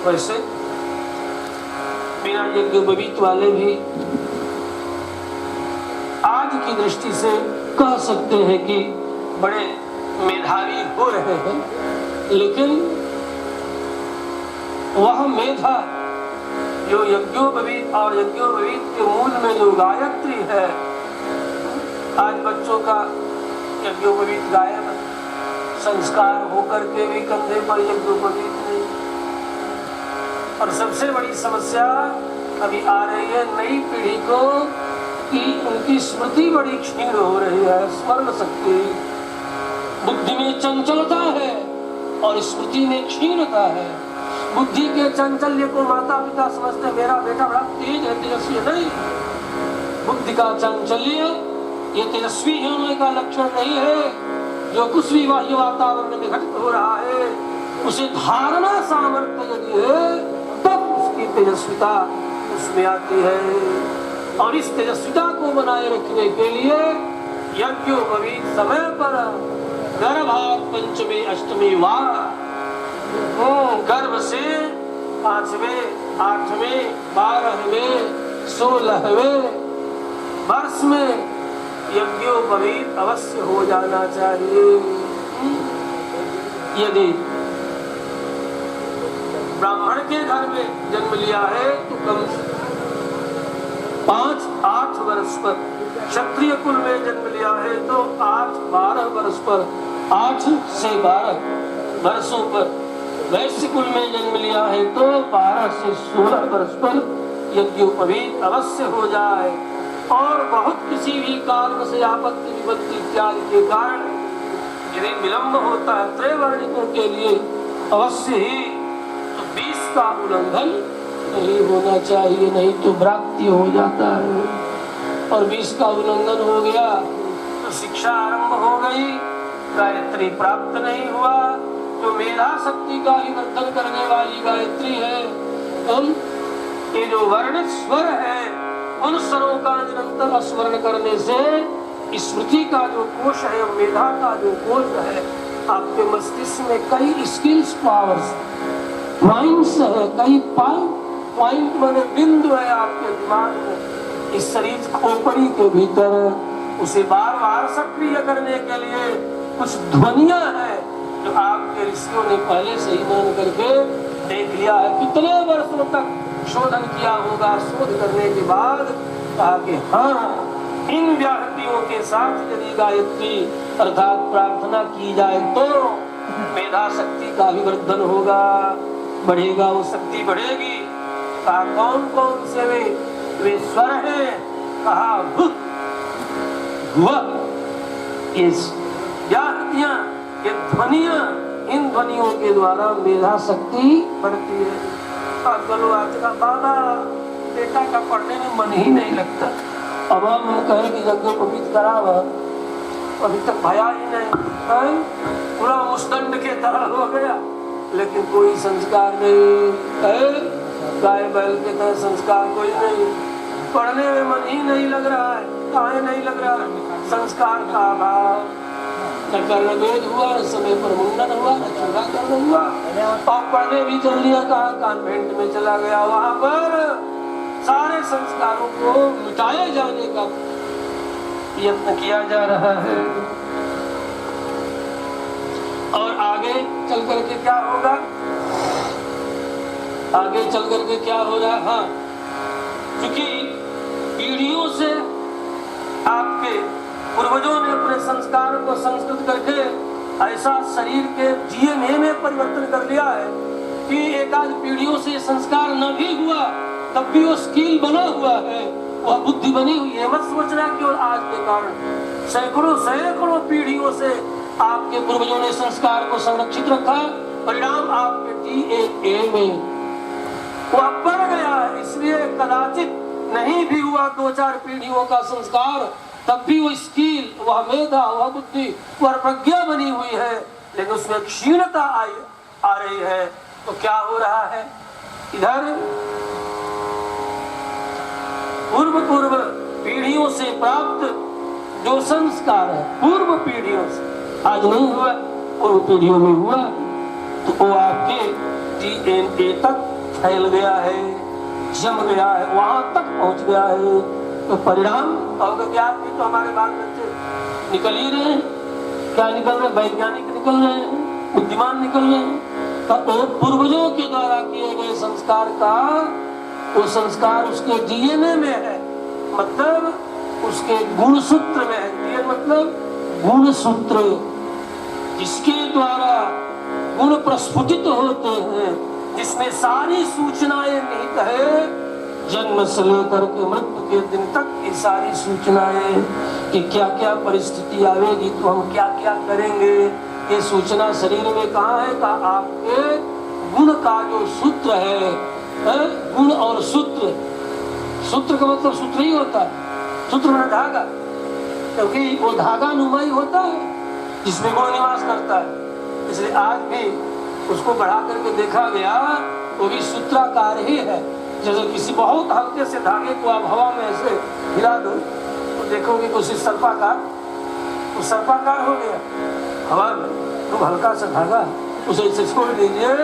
वैसे बिना यज्ञोपवीत वाले भी आज की दृष्टि से कह सकते हैं कि बड़े मेधावी हो रहे हैं, लेकिन वह मेधा जो यज्ञोपवीत और यज्ञोपवीत के मूल में जो गायत्री है, आज बच्चों का यज्ञोपवीत गायब संस्कार होकर के भी कंधे पर यज्ञोपवीत नहीं। और सबसे बड़ी समस्या अभी आ रही है नई पीढ़ी को कि उनकी स्मृति बड़ी क्षीण हो रही है, स्मरण शक्ति, बुद्धि में चंचलता है और स्मृति में क्षीणता है। बुद्धि के चांचल्य को माता पिता समझते मेरा बेटा बड़ा तेज है, तेजस्वी नहीं। बुद्धि का चांचल्य ये तेजस्वी होने का लक्षण नहीं है। जो कुछ भी बाह्य वातावरण में घटित हो रहा है उसे धारणा सामर्थ्य यदि है तब उसकी तेजस्विता उसमें आती है। और इस तेजस्विता को बनाए रखने के लिए यज्ञोपवीत समय पर गर्भात पंचमी अष्टमी वार गर्भ से 5वें 8वें 12वें 16वें वर्ष में यज्ञोपवीत अवश्य हो जाना चाहिए। यदि ब्राह्मण के घर में जन्म लिया है तो कम 5-8 वर्ष पर, क्षत्रिय कुल में जन्म लिया है तो 8-12 वर्ष पर, 8 से 12 वर्षों पर, वैश्य कुल में जन्म लिया है तो 12 से 16 वर्ष पर यज्ञोपवीत अवश्य हो जाए। और बहुत किसी भी कारण से आपत्ति विपत्ति इत्यादि के कारण यदि विलंब होता है त्रैवर्णिकों के लिए अवश्य ही 20 का उल्लंघन नहीं होना चाहिए, नहीं तो भ्रांति हो जाता है। और 20 का उल्लंघन हो गया तो शिक्षा आरंभ हो गई, गायत्री प्राप्त नहीं हुआ। जो मेधा शक्ति का ही वर्धन करने वाली गायत्री है, ये जो वर्णित स्वर है उन स्वरों का निरंतर स्मरण करने से स्मृति का जो कोश है, मेधा का जो कोश है, आपके मस्तिष्क में कई स्किल्स पावर्स माइंड्स है, कई पॉइंट माने बिंदु है आपके दिमाग में। इस शरीर खोपड़ी के भीतर उसे बार बार सक्रिय करने के लिए कुछ ध्वनियां हैं जो आपके ऋषियों ने पहले से ही मान करके देख लिया है। कितने वर्षों तक शोधन किया होगा, शोध करने के बाद कहा कि हाँ, इन व्याहतियों के साथ यदि गायत्री अर्थात प्रार्थना की जाए तो मेधा शक्ति का भी वर्धन होगा, बढ़ेगा, वो शक्ति बढ़ेगी। कहा कौन कौन से वे स्वर हैं, कहा इस व्याहतियां, ये ध्वनियां, इन ध्वनियों के द्वारा मेधा शक्ति बढ़ती है। बोलो आज का बाबा बेटा का पढ़ने में मन ही नहीं लगता। अब हम कहें कि यज्ञोपवीत करावा, अभी तक भया ही नहीं, पूरा मुस्तंड के तरह हो गया, लेकिन कोई संस्कार नहीं है। गाय बैल के तरह संस्कार कोई नहीं, पढ़ने में मन ही नहीं लग रहा है। काहे नहीं लग रहा है? संस्कार का अभाव। न कर्णवेद हुआ, न समय पर मुंडन हुआ, न चूड़ाकरण हुआ, और पढ़ने भी चल लिया, कहा कॉन्वेंट में चला गया। वहां पर सारे संस्कारों को मिटाए जाने का यत्न किया जा रहा है। और आगे चल करके क्या होगा? आगे चल करके क्या हो रहा है? हाँ, क्योंकि पीढ़ियों से आपके पूर्वजों ने अपने संस्कार को संस्कृत करके ऐसा शरीर के डीएनए में परिवर्तन कर लिया है कि एक आध पीढ़ियों से संस्कार न भी हुआ तब भी वो स्किल बना हुआ है, वह बुद्धि बनी हुई है। मत सोचना केवल आज के कारण, सैकड़ों सैकड़ों पीढ़ियों से आपके पूर्वजों ने संस्कार को संरक्षित रखा, परिणाम आपके डीएनए में वह बढ़ गया है। इसलिए कदाचित नहीं भी हुआ 2-4 पीढ़ियों का संस्कार, तब भी वो स्किल, वह मेधा, वह बुद्धि, वह प्रज्ञा बनी हुई है, लेकिन उसमें क्षीणता आ रही है। तो क्या हो रहा है? इधर पूर्व पीढ़ियों से प्राप्त जो संस्कार है, पूर्व पीढ़ियों से आज नहीं हुआ, पूर्व पीढ़ियों में हुआ, तो वो आपके DNA तक फैल गया है, जम गया है, वहां तक पहुंच गया है। तो परिणाम ज्ञान भी तो हमारे बाल बच्चे निकल ही रहे हैं। क्या निकल रहे? वैज्ञानिक निकल रहे हैं, बुद्धिमान निकल रहे हैं। तो पूर्वजों के द्वारा किए गए संस्कार का वो संस्कार उसके DNA में है, मतलब उसके गुण सूत्र में है। DNA मतलब गुण सूत्र, जिसके द्वारा गुण प्रस्फुटित होते हैं, जिसमें सारी सूचनाएं निहित है। जन्म से लेकर के मृत्यु के दिन तक ये सारी सूचनाएं कि क्या क्या परिस्थिति आवेगी तो हम क्या क्या करेंगे, ये सूचना शरीर में कहाँ है? का आपके गुण का जो सूत्र है, गुण और सूत्र। सूत्र का मतलब सूत्र ही होता है, सूत्र में धागा, क्योंकि वो धागा नुमाई होता है जिसमें गुण निवास करता है। इसलिए आज भी उसको बढ़ा करके देखा गया, वो भी सूत्राकार ही है। जैसे किसी बहुत हल्के से धागे को आप हवा में ऐसे हिला दो तो देखोगे कि उसी सर्पाकार, वो सर्पाकार हो गया हवा में। तो हल्का सा धागा उसे ऐसे छोड़ दीजिए,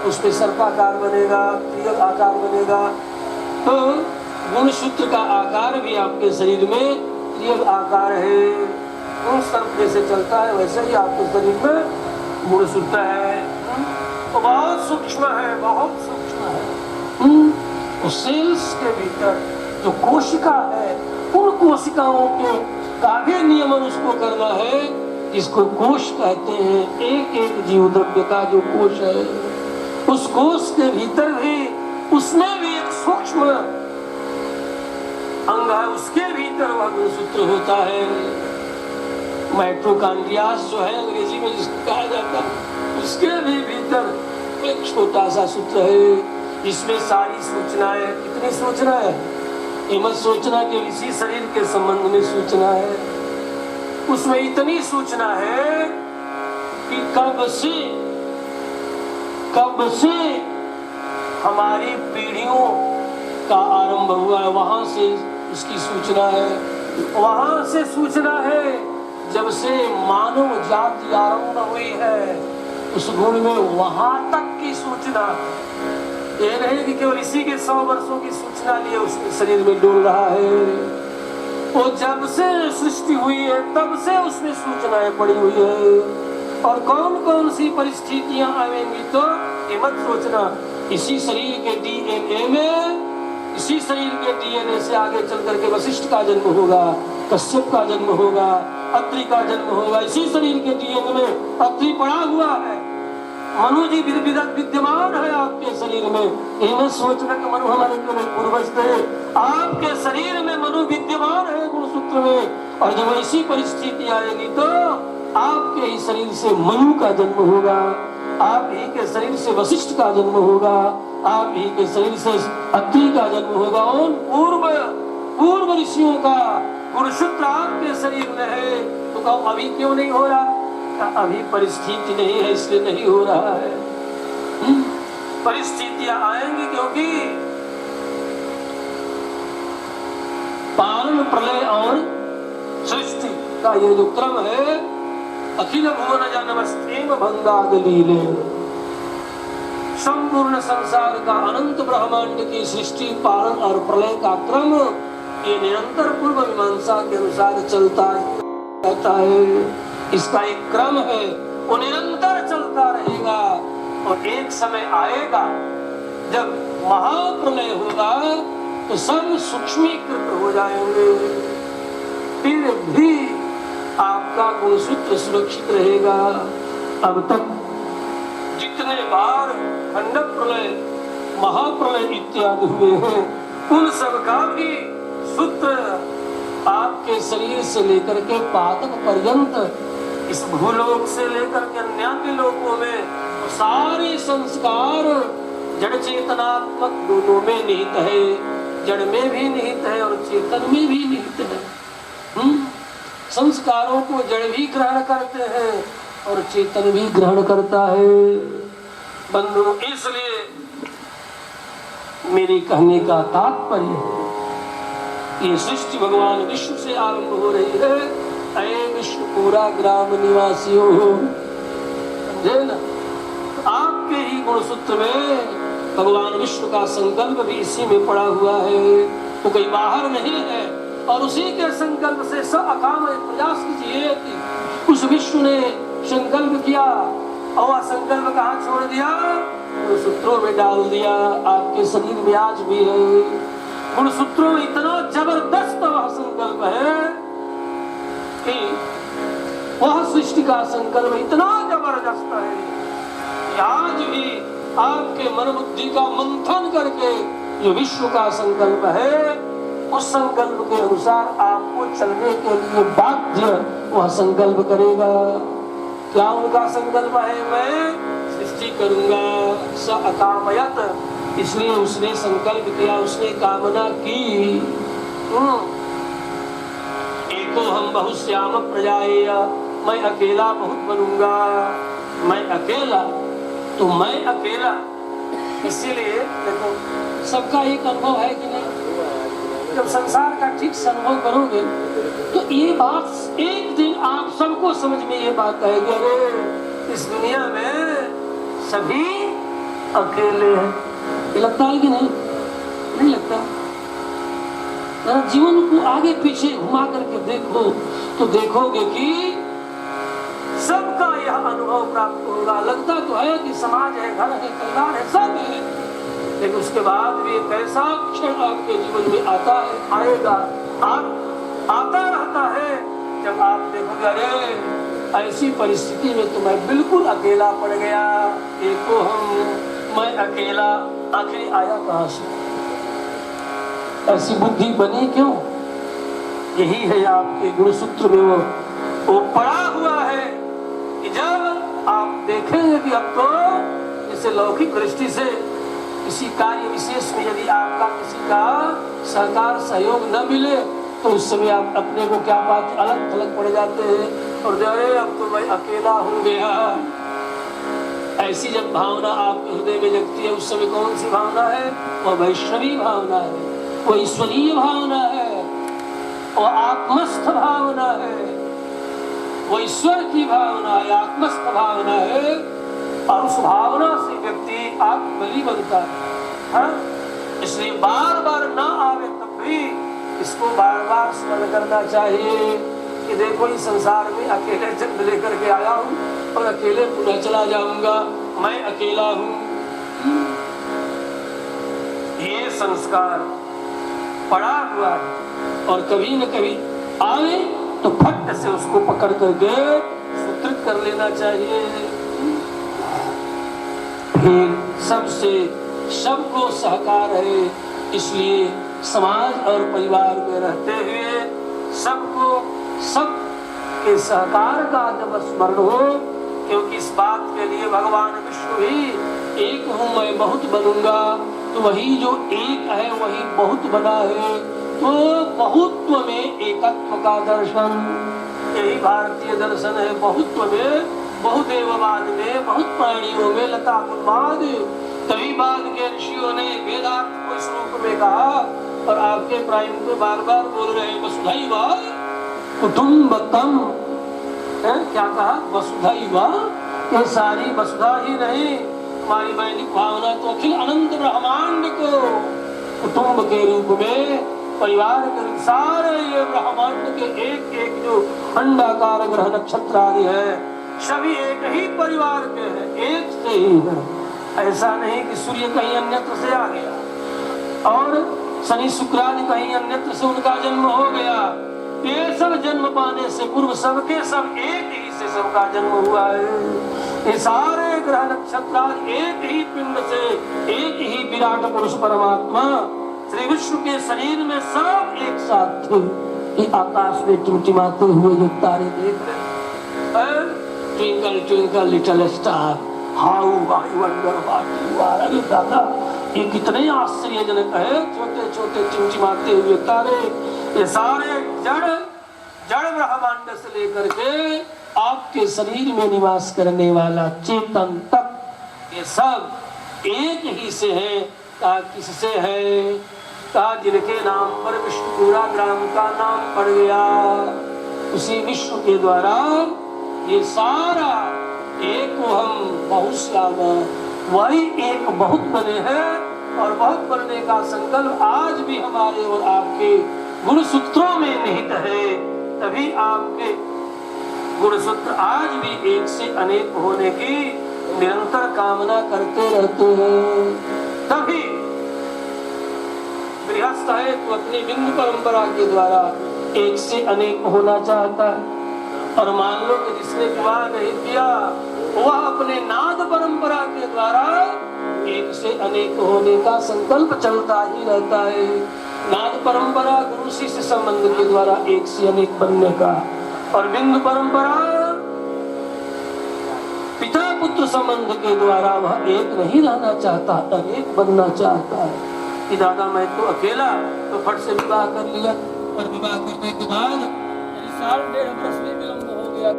उस पर सर्पाकार बनेगा, त्रियक आकार बनेगा। तो गुण सूत्र का आकार भी आपके शरीर में त्रियक आकार है। सर्प जैसे चलता है वैसे ही आपके शरीर में गुण सूत्र है। तो बहुत सूक्ष्म है, बहुत सूक्ष्म है। सेल्स के भीतर जो कोशिका है, उन कोशिकाओं के का भी नियमन उसको करना है, जिसको कोश कहते हैं। एक एक जीव द्रव्य का जो कोश है, उस कोश के भीतर भी उसमें भी एक सूक्ष्म अंग है, उसके भीतर वह गुणसूत्र होता है। माइटोकॉन्ड्रियास जो है अंग्रेजी में जिसको कहा जाता है, उसके भी भीतर एक छोटा सा सूत्र है, जिसमें सारी सूचनाएं। कितनी सूचना है? ये मत सोचना कि इसी शरीर के संबंध में सूचना है। उसमें इतनी सूचना है कि कब से हमारी पीढ़ियों का आरंभ हुआ है, वहां से उसकी सूचना है। वहां से सूचना है जब से मानव जाति आरंभ हुई है, उस गुण में वहां तक की सूचना। ये नहीं कि केवल इसी के 100 वर्षों की सूचना लिए उसके शरीर में डोल रहा है। वो जब से सृष्टि हुई है तब से उसमें सूचनाएं पड़ी हुई है। और कौन कौन सी परिस्थितियां आएंगी तो ये मत सोचना इसी शरीर के DNA में, इसी शरीर के DNA से आगे चल करके वशिष्ठ का जन्म होगा, कश्यप का जन्म होगा, अत्रि का जन्म होगा। इसी शरीर के DNA में अत्रि पड़ा हुआ है, मनु जी विद्यमान है आपके शरीर में। ये मत सोचना कि मनु हमारे केवल पूर्वज थे। आपके शरीर में मनु विद्यमान है गुणसूत्र में। और जब ऐसी परिस्थिति आएगी तो आपके ही शरीर से मनु का जन्म होगा, आप ही के शरीर से वशिष्ठ का जन्म होगा, आप ही के शरीर से अत्रि का जन्म होगा। उन पूर्व ऋषियों का गुणसूत्र आपके शरीर में है। तो कहो अभी क्यों नहीं हो रहा? अभी परिस्थिति नहीं है इसलिए नहीं हो रहा है। परिस्थितियां आएंगी, क्योंकि पालन, प्रलय और सृष्टि का ये जो क्रम है, अखिल भुवन जनमस्तेम भंगाग लीले, संपूर्ण संसार का अनंत ब्रह्मांड की सृष्टि, पालन और प्रलय का क्रम ये निरंतर पूर्व मीमांसा के अनुसार चलता रहता है। इसका एक क्रम है, वो निरंतर चलता रहेगा। और एक समय आएगा जब महाप्रलय होगा तो सब सूक्ष्मीकृत हो जाएंगे, फिर भी आपका गुणसूत्र सुरक्षित रहेगा। अब तक जितने बार खंड प्रलय, महाप्रलय इत्यादि हुए हैं, उन सब का भी सूत्र आपके शरीर से लेकर के पादप पर्यंत, इस भूलोक से लेकर के अन्य लोकों में सारे संस्कार जड़ चेतनात्मक दोनों में निहित है। जड़ में भी निहित है और चेतन में भी निहित है। संस्कारों को जड़ भी ग्रहण करते हैं और चेतन भी ग्रहण करता है। बंधुओं, इसलिए मेरे कहने का तात्पर्य है, ये सृष्टि भगवान विश्व से आरंभ हो रही है। अये विश्व पूरा ग्राम निवासियों, समझे ना? आप गुण सूत्र में भगवान विष्णु का संकल्प भी इसी में पड़ा हुआ है, तो कहीं बाहर नहीं है। और उसी के संकल्प से स अकाम प्रयास कीजिए। उस विष्णु ने संकल्प किया और वह संकल्प कहाँ छोड़ दिया? गुण सूत्रों में डाल दिया। आपके शरीर में आज भी है, गुण सूत्रों में इतना जबरदस्त वह संकल्प है कि वह सृष्टि का संकल्प इतना जबरदस्त है कि आज भी आपके मन बुद्धि का मंथन करके जो विश्व का संकल्प है, उस संकल्प के अनुसार आपको चलने के लिए बाध्य वह संकल्प करेगा। क्या उनका संकल्प है? मैं सृष्टि करूंगा। स अकामयत, इसलिए उसने संकल्प किया, उसने कामना की। एको हम बहुश्याम प्रजाएय, मैं अकेला बहुत बनूंगा। मैं अकेला, तो मैं अकेला, इसीलिए देखो सबका एक अनुभव है कि नहीं? जब संसार का ठीक से अनुभव करोगे तो ये बात एक दिन आप सबको समझ में ये बात आएगी, अरे इस दुनिया में सभी अकेले हैं। ये लगता है कि नहीं? नहीं लगता। जरा जीवन को आगे पीछे घुमा करके देखो तो देखोगे कि सबका यह अनुभव प्राप्त होगा। लगता तो है कि समाज है, घर है, परिवार है, सब है, लेकिन उसके बाद भी एक ऐसा क्षण आपके जीवन में आता है, आएगा, आता रहता है, जब आप देखोगे अरे ऐसी परिस्थिति में तो मैं बिल्कुल अकेला पड़ गया। एको हम, मैं अकेला, आखिर आया कहाँ से? ऐसी बुद्धि बनी क्यों? यही है आपके गुण सूत्र में वो पड़ा हुआ है कि जब आप देखेंगे कि अब तो जैसे लौकिक दृष्टि से किसी कार्य विशेष में यदि आपका किसी का सहकार सहयोग न मिले तो उस समय आप अपने को क्या बात अलग थलग पड़ जाते हैं और अरे अब तो मैं अकेला हो गया। ऐसी जब भावना आपके हृदय में जगती है उस समय कौन सी भावना है? वह वैष्णवी भावना है, वो ईश्वरीय भावना है, वो आत्मस्थ भावना है, वो ईश्वर की भावना है, आत्मस्थ भावना है। और उस भावना से व्यक्ति आत्मबली बनता है। इसलिए बार बार ना आवे तब भी इसको बार बार स्मरण करना चाहिए कि देखो इस संसार में अकेले जन्म लेकर के आया हूँ और अकेले पुनः चला जाऊंगा, मैं अकेला हूँ। ये संस्कार पड़ा हुआ है और कभी न कभी आवे तो फट से उसको पकड़ करके सूत्रित कर लेना चाहिए। फिर सबसे सबको सहकार है, इसलिए समाज और परिवार में रहते हुए सबको सब के सहकार का जब स्मरण हो, क्योंकि इस बात के लिए भगवान विष्णु भी एक हूँ मैं बहुत बनूंगा, तो वही जो एक है वही बहुत बना है। तो बहुत्व में एकत्व का दर्शन, यही भारतीय दर्शन है। बहुत्व में, बहुदेववाद में, बहुत प्राणियों में लता उन्माद। तभी बाद के ऋषियों ने वेदांत को इस रूप में कहा और आपके प्राइम को बार बार बोल रहे हैं वसुधैव कुटुम्बकम। क्या कहा? वसुधैव, ये सारी वसुधा ही नहीं, हमारी वैदिक भावना तो अखिल अनंत ब्रह्मांड को कुटुंब के रूप में, परिवार के रूप, सारे ये ब्रह्मांड के एक एक जो अंडाकार ग्रह नक्षत्र आदि है सभी एक ही परिवार के हैं, एक से ही है। ऐसा नहीं कि सूर्य कहीं अन्यत्र से आ गया और शनि शुक्रादि कहीं अन्यत्र से उनका जन्म हो गया। ये सब जन्म पाने से पूर्व सबके सब एक ही से सबका जन्म हुआ है। ये सारे ग्रह नक्षत्र एक ही पिंड से, एक ही विराट पुरुष परमात्मा श्री विष्णु के शरीर में सब एक साथ थे। ये आकाश में टिमटिमाते हुए जो तारे देख रहे हैं, twinkle twinkle little star, how I wonder what you are. अरे दादा, ये कितने आश्चर्यजनक है, छोटे छोटे टिमटिमाते हुए तारे। ये सारे जड़ ब्रह्मांड से लेकर के आपके शरीर में निवास करने वाला चेतन तक, ये सब एक ही से है। कहा किससे है? कहा जिनके नाम पर विष्णुपुरा ग्राम का नाम पड़ गया, उसी विष्णु के द्वारा ये सारा एक हम बहुश्याम वही एक बहुत बने हैं और बहुत बनने का संकल्प आज भी हमारे और आपके गुण सूत्रों में निहित है। तभी आपके गुण सूत्र आज भी एक से अनेक होने की निरंतर कामना करते रहते हैं। तभी गृहस्थ है तो अपनी बिंदु परंपरा के द्वारा एक से अनेक होना चाहता है। और मान लो कि जिसने विवाह नहीं किया वह अपने नाद परंपरा के द्वारा एक से अनेक होने का संकल्प चलता ही रहता है। नाद परंपरा गुरु शिष्य संबंध के द्वारा एक से अनेक बनने का, और बिंदु परंपरा पिता पुत्र संबंध के द्वारा वह एक नहीं रहना चाहता, अनेक बनना चाहता है कि दादा मैं तो अकेला, तो फट से विवाह कर लिया और विवाह करने के बाद 1.5 में विलंब हो गया।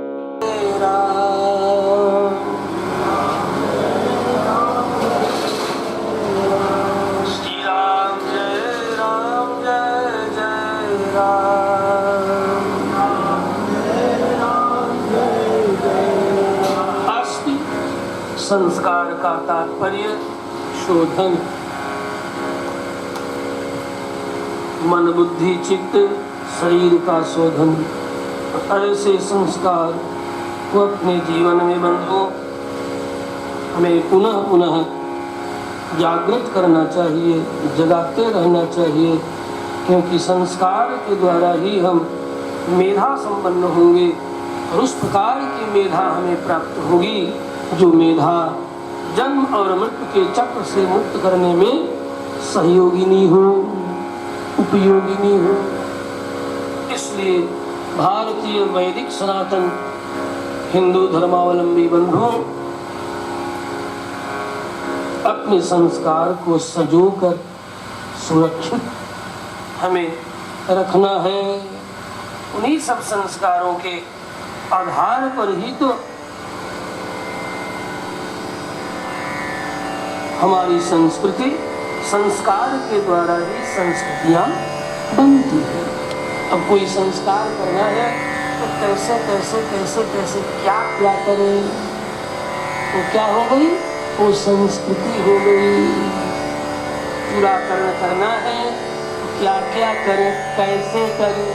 श्री राम जय जय राम। अस्थि संस्कार का तात्पर्य शोधन, मन बुद्धि चित्त शरीर का शोधन। ऐसे संस्कार को अपने जीवन में बंधो हमें पुनः पुनः जागृत करना चाहिए, जगाते रहना चाहिए, क्योंकि संस्कार के द्वारा ही हम मेधा संपन्न होंगे और उस प्रकार की मेधा हमें प्राप्त होगी जो मेधा जन्म और मृत्यु के चक्र से मुक्त करने में सहयोगिनी हो, उपयोगिनी हो। इसलिए भारतीय वैदिक सनातन हिंदू धर्मावलंबी बंधुओं अपने संस्कार को संजोकर सुरक्षित हमें रखना है। उन्हीं सब संस्कारों के आधार पर ही तो हमारी संस्कृति, संस्कार के द्वारा ही संस्कृतियां बनती है। अब कोई संस्कार करना है तो कैसे कैसे कैसे कैसे क्या क्या करें, तो क्या हो गई, वो संस्कृति हो गई। पूरा करना है तो क्या क्या करें, कैसे करें।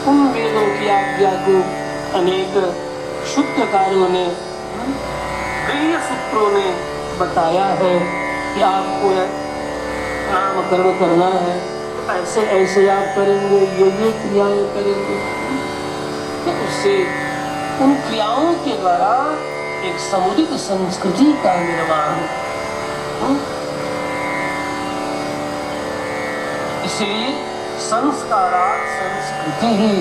उन वेदों की आज्ञा को अनेक सूत्रकारों ने, प्रिय सूत्रों ने बताया है कि आपको नामकरण करना है, ऐसे ऐसे आप करेंगे, ये क्रियाएं करेंगे। तो उससे उन क्रियाओं के द्वारा एक समुदित संस्कृति का निर्माण। इसलिए संस्कारात् संस्कृति ही,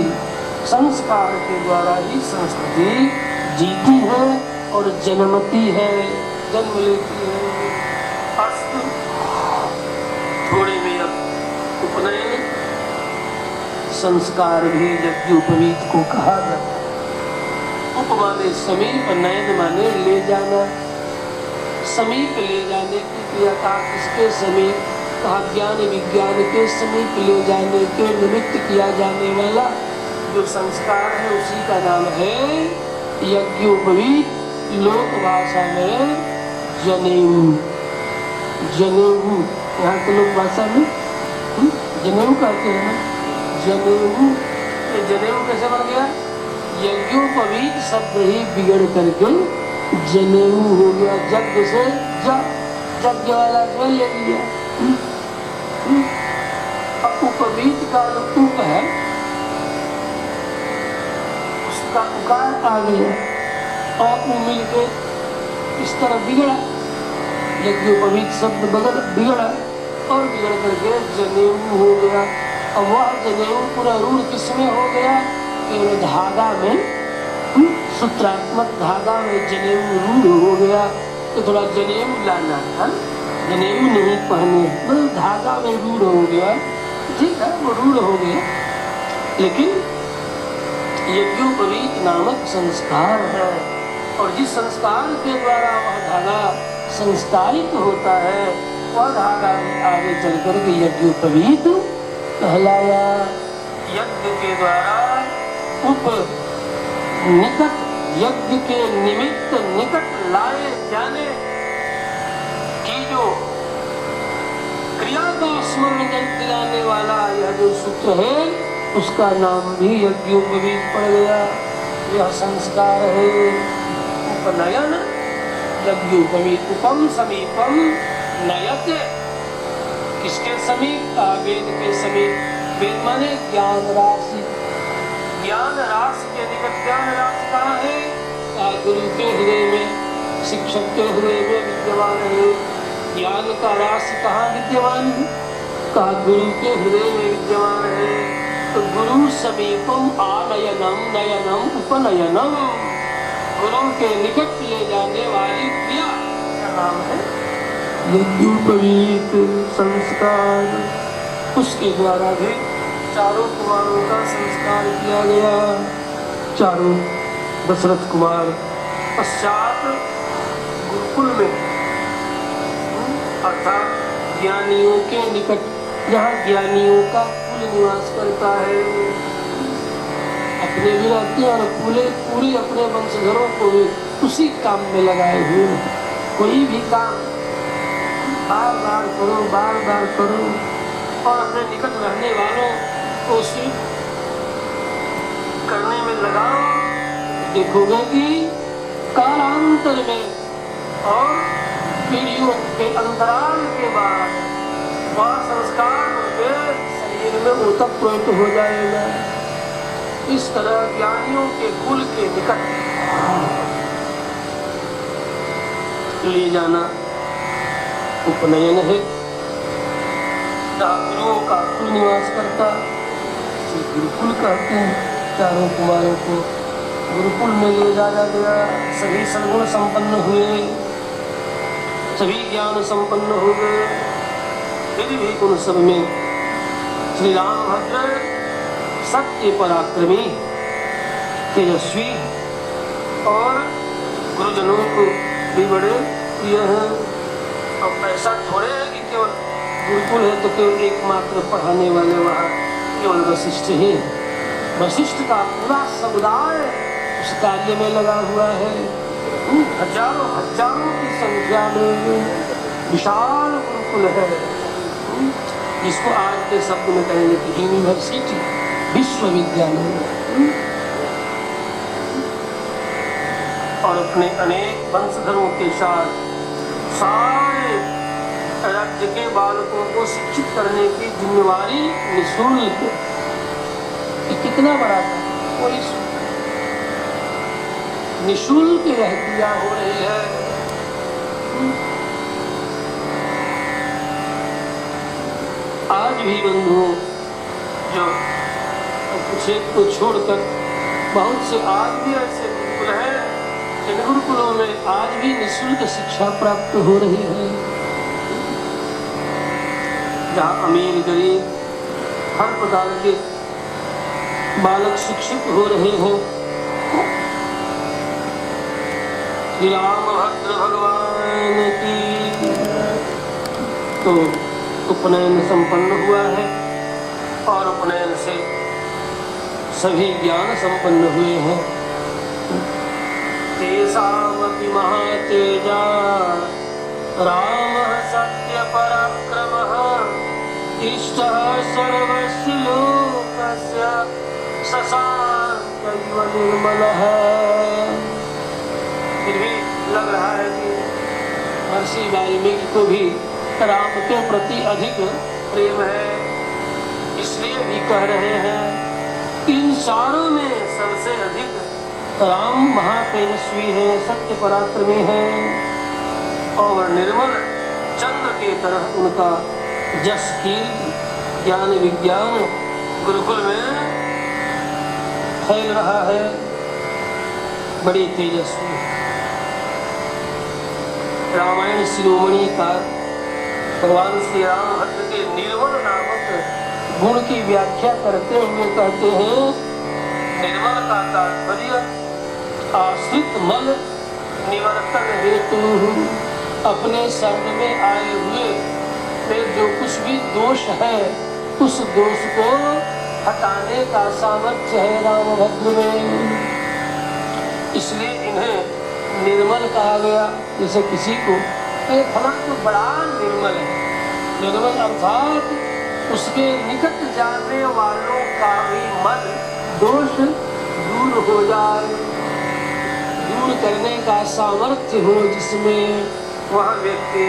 संस्कार के द्वारा ही संस्कृति जीती है और जन्मती है, जन्म लेती है। अस्तु थोड़े में अब उपनयन संस्कार भी यज्ञोपवीत को कहा जाता है। उप माने समीप, नयन माने ले जाना। समीप ले जाने की क्रिया का किसके समीप कहा, ज्ञान विज्ञान के समीप ले जाने के निमित्त किया जाने वाला जो संस्कार है उसी का नाम है यज्ञोपवीत। लोक भाषा में जनेऊ, जनेऊ, यहाँ के लोक भाषा में जनेऊ कहते हैं। जनेऊ, ये जनेऊ कैसे बन गया, यज्ञोपवीत शब्द ही बिगड़ करके जनेऊ हो गया। यज्ञ से यज्ञ वाला जो ले लिया। अब उपवीत का जो उप है उसका उकार आ गया और वो मिलके इस तरह बिगड़ा, यज्ञोपवीत शब्द बिगड़ा और बिगड़ करके जनेऊ हो गया। अब वह जनेऊ पूरा रूढ़ किसमें हो गया, केवल धागा में, सूत्रात्मक धागा में जनेऊ रूढ़ हो गया। तो थोड़ा जनेऊ लाना है, जनेऊ नहीं पहने, मतलब धागा में रूढ़ हो गया। ठीक है, वो रूढ़ हो गया, लेकिन यज्ञोपवीत नामक संस्कार है और जिस संस्कार के द्वारा वह धागा संस्कारित होता है वह धागा आगे चल कर के यज्ञोपवीत कहलाया। यज्ञ के द्वारा उप निकट यज्ञ के निमित्त निकट लाए जाने की जो क्रिया का स्मरण दिलाने वाला यह जो सूत्र है उसका नाम भी यज्ञोपवीत पड़ गया। यह संस्कार है उपनयन। यज्ञोपवीत उपम समीपम नयते, किसके समीप? वेद के समीप। वेद माने ज्ञान राशि। ज्ञान राशि के निकट। ज्ञान राशि कहाँ है? गुरु के हृदय में, शिक्षक के हृदय में विद्यमान है। ज्ञान का राशि कहाँ विद्यमान है? गुरु के हृदय में विद्यमान है। तो गुरु समीपम आनयनम नयनम उपनयनम, गुरु के निकट ले जाने वाली क्रिया का नाम है यज्ञोपवीत संस्कार। उसके द्वारा भी चारों कुमारों का संस्कार किया गया। चारों दशरथ कुमार पश्चात गुरुकुल में, अर्थात ज्ञानियों के निकट, जहाँ ज्ञानियों का कुल निवास करता है। अपने भी रहते हैं और पूरे अपने वंशधरों को भी उसी काम में लगाए हुए। कोई भी काम बार बार करो और अपने निकट रहने वालों को उसी करने में लगाओ। देखोगे कि कालांतर में और पीढ़ियों के अंतराल के बाद वह संस्कार उनके शरीर में ओतप्रोत हो जाएगा। इस तरह ज्ञानियों के कुल के निकट ले जाना उपनयन है। गुरुओं का कुल निवास करता गुरुकुल कहते हैं। चारों कुमारों को गुरुकुल में ले जाया गया। सभी सद्गुण संपन्न हुए, सभी ज्ञान संपन्न हो गए। फिर भी उन सब में श्री रामभद्र सत्य पराक्रमी, तेजस्वी और गुरुजनों को भी बड़े प्रिय हैं। अब ऐसा थोड़े है कि केवल गुरुकुल है तो केवल एकमात्र पढ़ाने वाले वहाँ केवल वशिष्ठ ही। वशिष्ठ का पूरा समुदाय उस कार्य में लगा हुआ है। हजारों की संख्या में विशाल गुरुकुल है, जिसको आज के शब्द में कहेंगे कि यूनिवर्सिटी, विश्वविद्यालय। और अपने अनेक वंशधरों के साथ सारे राज्य के बालकों को शिक्षित करने की जिम्मेवारी निःशुल्क। कितना बड़ा था, कोई निःशुल्क यह क्रिया हो रही है। आज भी बंधुओं, जो कुछ एक को छोड़कर बहुत से आज भी ऐसे गुरुकुल हैं, इन गुरुकुलों में आज भी निःशुल्क शिक्षा प्राप्त हो रही है। जहाँ अमीर गरीब हर प्रकार के बालक शिक्षित हो रहे हैं। श्री रामभद्र भगवान की तो उपनयन संपन्न हुआ है और उपनयन से सभी ज्ञान संपन्न हुए हैं। तेषामपि महातेजा रामः सत्य पराक्रमः इष्टः सर्वस्य लोकस्य शशांक इव निर्मलः। फिर भी लग रहा है कि महर्षि वाल्मीकि को भी राम के प्रति अधिक प्रेम है, इसलिए भी कह रहे हैं इन चारों में सबसे अधिक राम महातेजस्वी है, सत्य पराक्रमी है और निर्मल चंद्र के तरह उनका जस कीर्ति ज्ञान विज्ञान गुरुकुल में फैल रहा है। बड़ी तेजस्वी रामायण शिरोमणि का भगवान श्री रामभद्र के निर्मल नामक गुण की व्याख्या करते हुए कहते हैं, निर्मल का तात्पर्य आश्रित मल निवर्तन हेतु, अपने शरण में आए हुए में जो कुछ भी दोष है उस दोष को हटाने का सामर्थ्य है रामभद्र में। इसलिए इन्हें निर्मल कहा गया। जैसे किसी को फला तो बड़ा निर्मल है, निर्मल अर्थात उसके निकट जाने वालों का भी मन दोष दूर हो जाए, दूर करने का सामर्थ्य हो जिसमें, वह व्यक्ति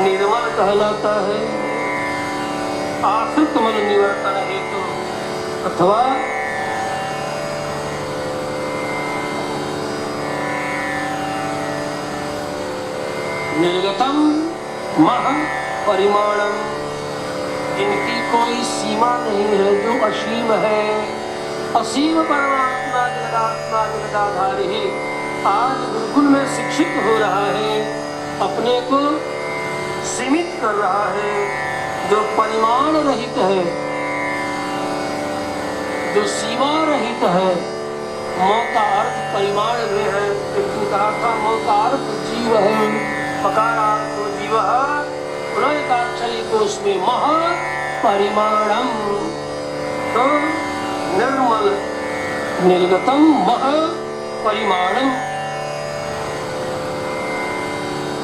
निर्मल कहलाता है। आश्रित मन निवर्तन हेतु अथवा निर्गतम मह परिमाणम, जिनकी कोई सीमा नहीं है, जो असीम है, असीम परमात्मा जगदात्मा जगदाधारी आज गुरुकुल में शिक्षित हो रहा है, अपने को सीमित कर रहा है, जो परिमाण रहित है, जो सीमा रहित है। मोह का अर्थ परिमाण में है, लेकिन कहा था मोह का अर्थ जीव है, पकारार्थ जीव पुनर्काक्षरी को उसमें मह परिमाणम, तो निर्मल निर्गतम मह परिमाणम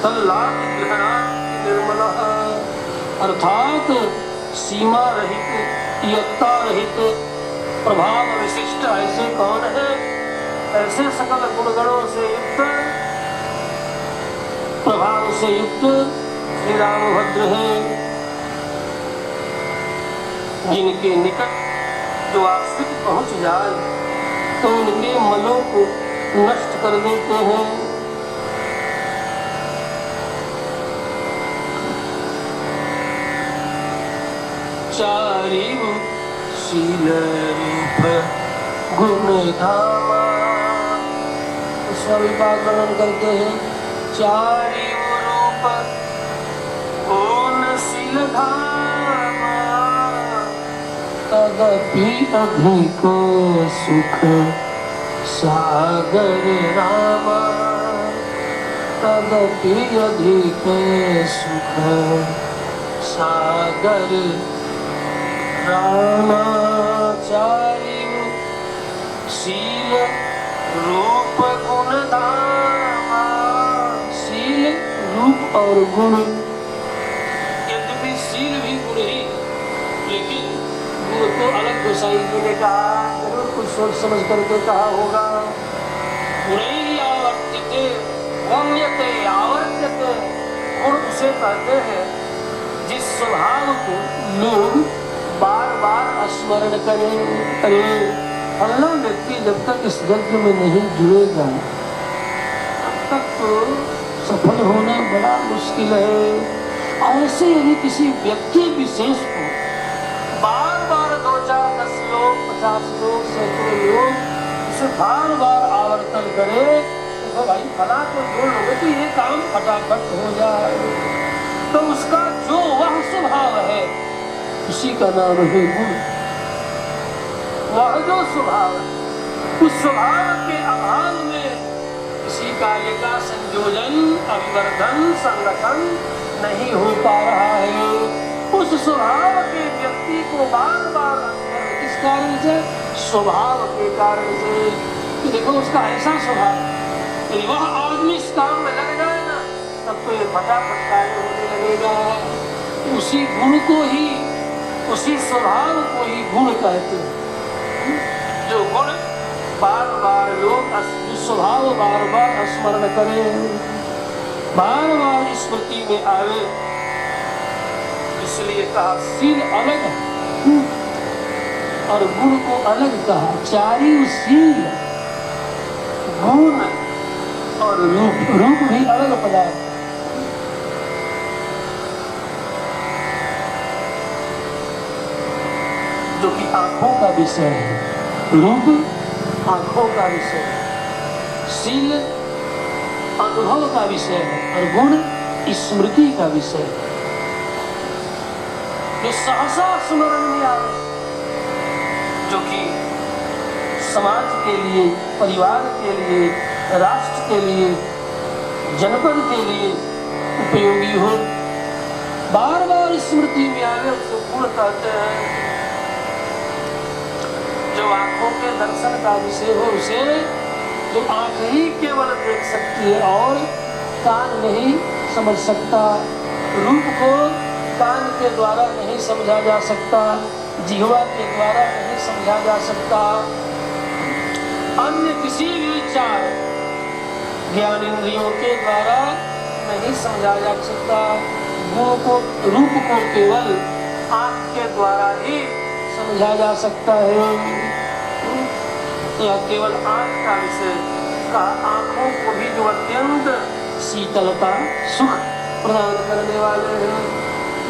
तल्लाद ग्रहणात् निर्मल, अर्थात सीमा रहित, यत्ता रहित, प्रभाव विशिष्ट। ऐसे कौन है? ऐसे सकल गुणगणों से युक्त, प्रभाव से युक्त श्री रामभद्र है, जिनके निकट जो आश्रित पहुंच जाए तो उनके मलों को नष्ट कर देते हैं। चारिव शील रूप गुण धामा, स्वामी पाक वर्णन करते हैं, चारिव रूप गुण शील धामा, तदपि अधिक सुख सागर रामा, तदपि अधिक सुख सागर रामा। चारिव शील रूप गुण धामा, शील रूप और गुण, यद्यपि शील भी गुण ही, लेकिन गुण को अलग गोसाई जी ने कहा, जरूर कुछ सोच समझ करके कहा होगा। गुणैः आवर्त्यते गम्यते आवर्त्यते, गुण उसे कहते हैं जिस स्वभाव को लोग बार बार स्मरण करें। अरे फलना व्यक्ति जब तक इस यज्ञ में नहीं जुड़ेगा तब तक तो सफल होना बड़ा मुश्किल है। ऐसे यदि किसी व्यक्ति विशेष को बार बार 2, 4, 10 लोग, 50 लोग, सैकड़ों लोग उसे बार बार आवर्तन करे, तो भाई फला को जोड़ लोगे तो ये काम फटाफट हो जाए, तो उसका जो वह स्वभाव है उसी का नाम है गुण। वह जो स्वभाव है, उस स्वभाव के अभाव में किसी कार्य का संयोजन, अभिवर्धन, संगठन नहीं हो पा रहा है। उस स्वभाव के व्यक्ति को बार बार किस कारण से? स्वभाव के कारण से। तो देखो उसका ऐसा स्वभाव, यदि वह आदमी इस काम में लग जाए ना, तब तो ये फटाफट कार्य होने लगेगा। उसी गुण को ही, उसी स्वभाव को ही गुण कहते हैं। जो गुण बार बार लोग स्वभाव बार बार स्मरण करें, बार बार स्मृति में आवे, इसलिए कहा शील अलग और गुण को अलग कहा। चारिव शील, गुण और रूप, रूप भी अलग पदार्थ। जो कि आंखों का विषय है, रूप आंखों का विषय है, शील अनुभव का विषय है और गुण स्मृति का विषय है। जो सहसा स्मरण में आवे, जो कि समाज के लिए, परिवार के लिए, राष्ट्र के लिए, जनपद के लिए उपयोगी हो, बार बार स्मृति में आवे, उसको गुण कहते हैं। जो आंखों के दर्शन का विषय हो उसे जो आंख ही केवल देख सकती है और कान नहीं समझ सकता, रूप को कान के द्वारा नहीं समझा जा सकता, जिह्वा के द्वारा नहीं समझा जा सकता, अन्य किसी भी चार ज्ञान इंद्रियों के द्वारा नहीं समझा जा सकता। रूप को केवल आंख के द्वारा ही समझा जा सकता है। यह केवल आंख का विषय का, आंखों को भी जो अत्यंत शीतलता सुख प्रदान करने वाले हैं,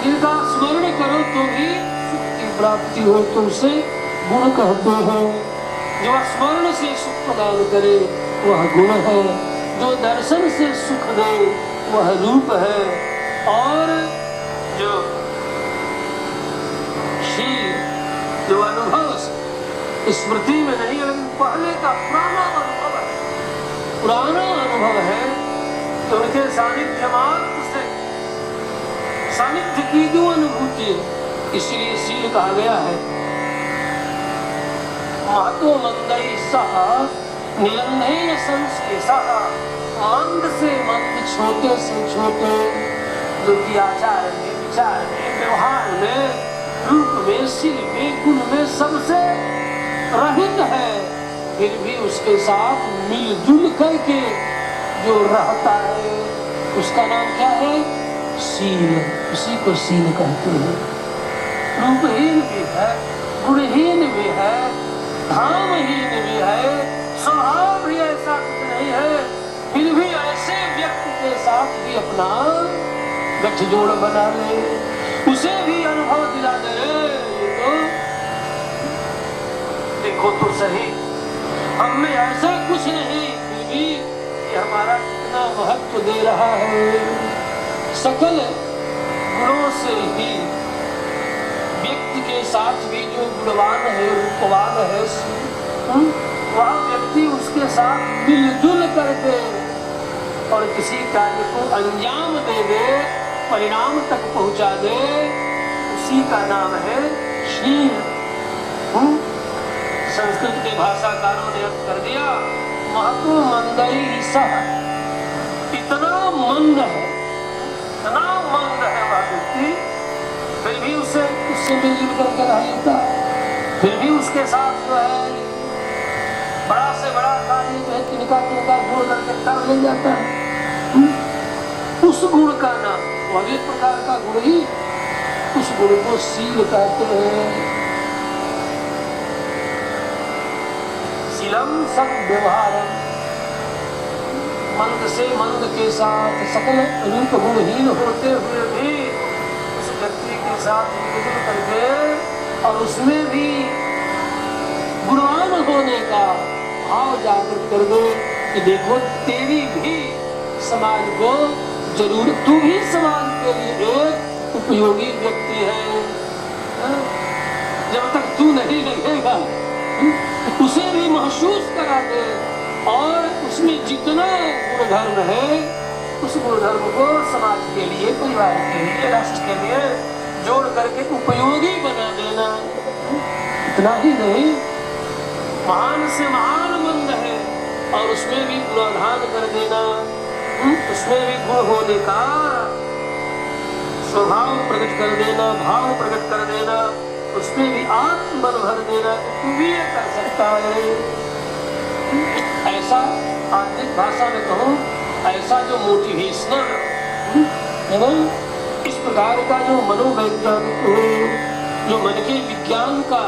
जिनका स्मरण करो तो भी सुख की प्राप्ति हो, तो उसे गुण कहते हैं। जो स्मरण से सुख प्रदान करे वह गुण है, जो दर्शन से सुख दे वह रूप है, और जो शील जो अनुभव स्मृति में नहीं है, पहले का पुराना अनुभव है, पुराना अनुभव है तो उनके सानिध्य मात्र से सानिध्य की जो अनुभूति, इसीलिए शील कहा गया है। महतो मंदई सह निरंधेन संश्लेषः, मंद से मंद, छोटे से छोटे, जो कि आचार में, विचार में, व्यवहार में, रूप में, शील में, गुण में सबसे रहित है, फिर भी उसके साथ मिलजुल करके जो रहता है उसका नाम क्या है? शील। उसी को शील कहते हैं। रूपहीन भी है, गुणहीन भी है, धामहीन भी है, स्वभाव भी ऐसा कुछ नहीं है, फिर भी ऐसे व्यक्ति के साथ भी अपना गठजोड़ बना ले, उसे भी अनुभव दिला दे, ये तो देखो तो सही, हम में ऐसा कुछ नहीं, फिर भी ये हमारा कितना महत्व दे रहा है। सकल गुणों से ही व्यक्ति के साथ भी जो गुणवान है, रूपवान है, वह व्यक्ति उसके साथ मिलजुल करके और किसी कार्य को अंजाम दे दे, परिणाम तक पहुंचा दे, उसी का नाम है शील। संस्कृत के भाषाकारों ने अर्थ कर दिया, महतो मंदई सह, इतना मंद है, इतना मंद है वह व्यक्ति, फिर भी उससे मिलजुल करके रह लेता, फिर भी उसके साथ जो है बड़ा से बड़ा कार्य जो है तिनका गुण करके कर ले जाता है। उस गुण का नाम, वह एक प्रकार का गुण ही, उस गुण को शील कहते हैं। शीलम सब व्यवहारम, मंद से मंद के साथ, सकल रूप गुणहीन होते हुए भी उस व्यक्ति के साथ मिलजुल करके और उसमें भी गुणवान होने का भाव जागृत कर दो कि देखो तेरी भी समाज को जरूरत, तू भी समाज के लिए एक उपयोगी व्यक्ति है। जब तक तू नहीं लगेगा उसे भी महसूस करा दे, और उसमें जितना गुणधर्म है उस गुणधर्म को समाज के लिए, परिवार के लिए, राष्ट्र के लिए जोड़ करके उपयोगी बना देना। इतना ही नहीं, महान से महान मंद है और उसमें भी गुणाधान कर देना, उसमें भी गुण होने का स्वभाव प्रकट कर देना, भाव प्रकट कर देना, उसमें भी आत्मबल भर देना, तू भी ये कर सकता है। ऐसा आधुनिक भाषा में कहूँ, ऐसा जो मोटिवेशनल इस प्रकार का जो मनोवैज्ञानिक हो, जो मन के विज्ञान का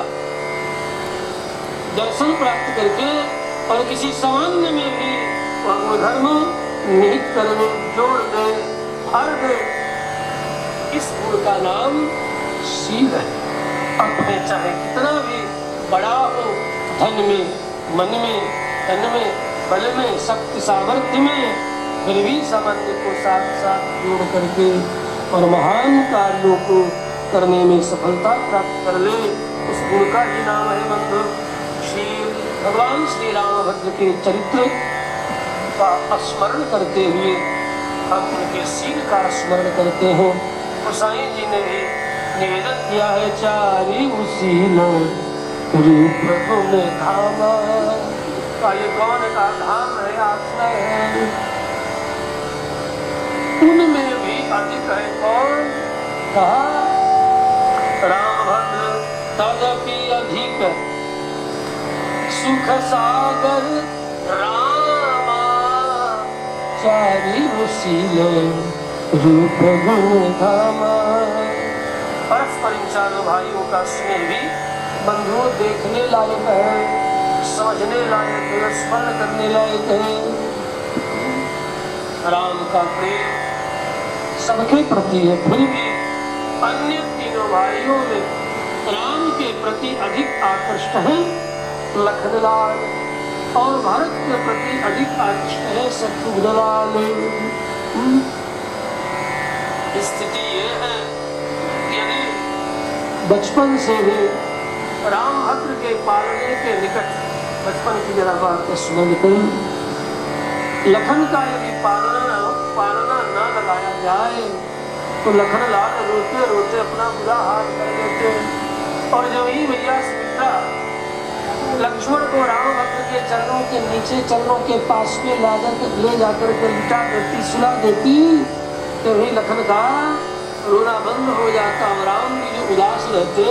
दर्शन प्राप्त करके और किसी सामान्य में भी वह गुणधर्म निहित करने, जोड़ दे, भर दे, इस गुण का नाम शील है। अपने चाहे कितना भी बड़ा हो, धन में, मन में, तन में, बल में, शक्ति सामर्थ्य में, फिर भी सामान्य को साथ साथ जोड़ करके और महान कार्यों को करने में सफलता प्राप्त कर ले, उस गुण का ही नाम है बंधु शील। भगवान श्री रामभद्र के चरित्र का स्मरण करते हुए हम उनके शील का स्मरण करते हैं। गोसाई जी ने भी निवेदन किया है, चारि शील प्रभु में धामा, का ये कौन का धाम है, आश्रय है? उनमें भी अधिक है कौन? कहा रामभद्र तदपि अधिक सुख सागर रामा, चारिशील रूप गुण धामा। परस्पर इन चारों भाइयों का स्नेह भी बंधुओं देखने लायक है, समझने लायक है, स्मरण करने लायक है। राम का प्रेम सबके प्रति है, फिर भी अन्य तीनों भाइयों में राम के प्रति अधिक आकृष्ट है लखनलाल, और भरत के प्रति अधिक आकृष्ट है शत्रुघ्नलाल। स्थिति ये है कि यदि बचपन से ही राम भद्र के पालने के निकट, बचपन की जरा बात स्मरण करें, लखन का यदि पालना न लगाया जाए तो लखनलाल रोते रोते अपना बुरा हाल कर लेते। और जब ही भैया सुमित्रा लक्ष्मण को राम भद्र के चरणों के नीचे, चरणों के पास में ले जाकर के लिटा देती, सुला देती, तो वही लखन का रोना बंद हो जाता। और राम जी जो उदास रहते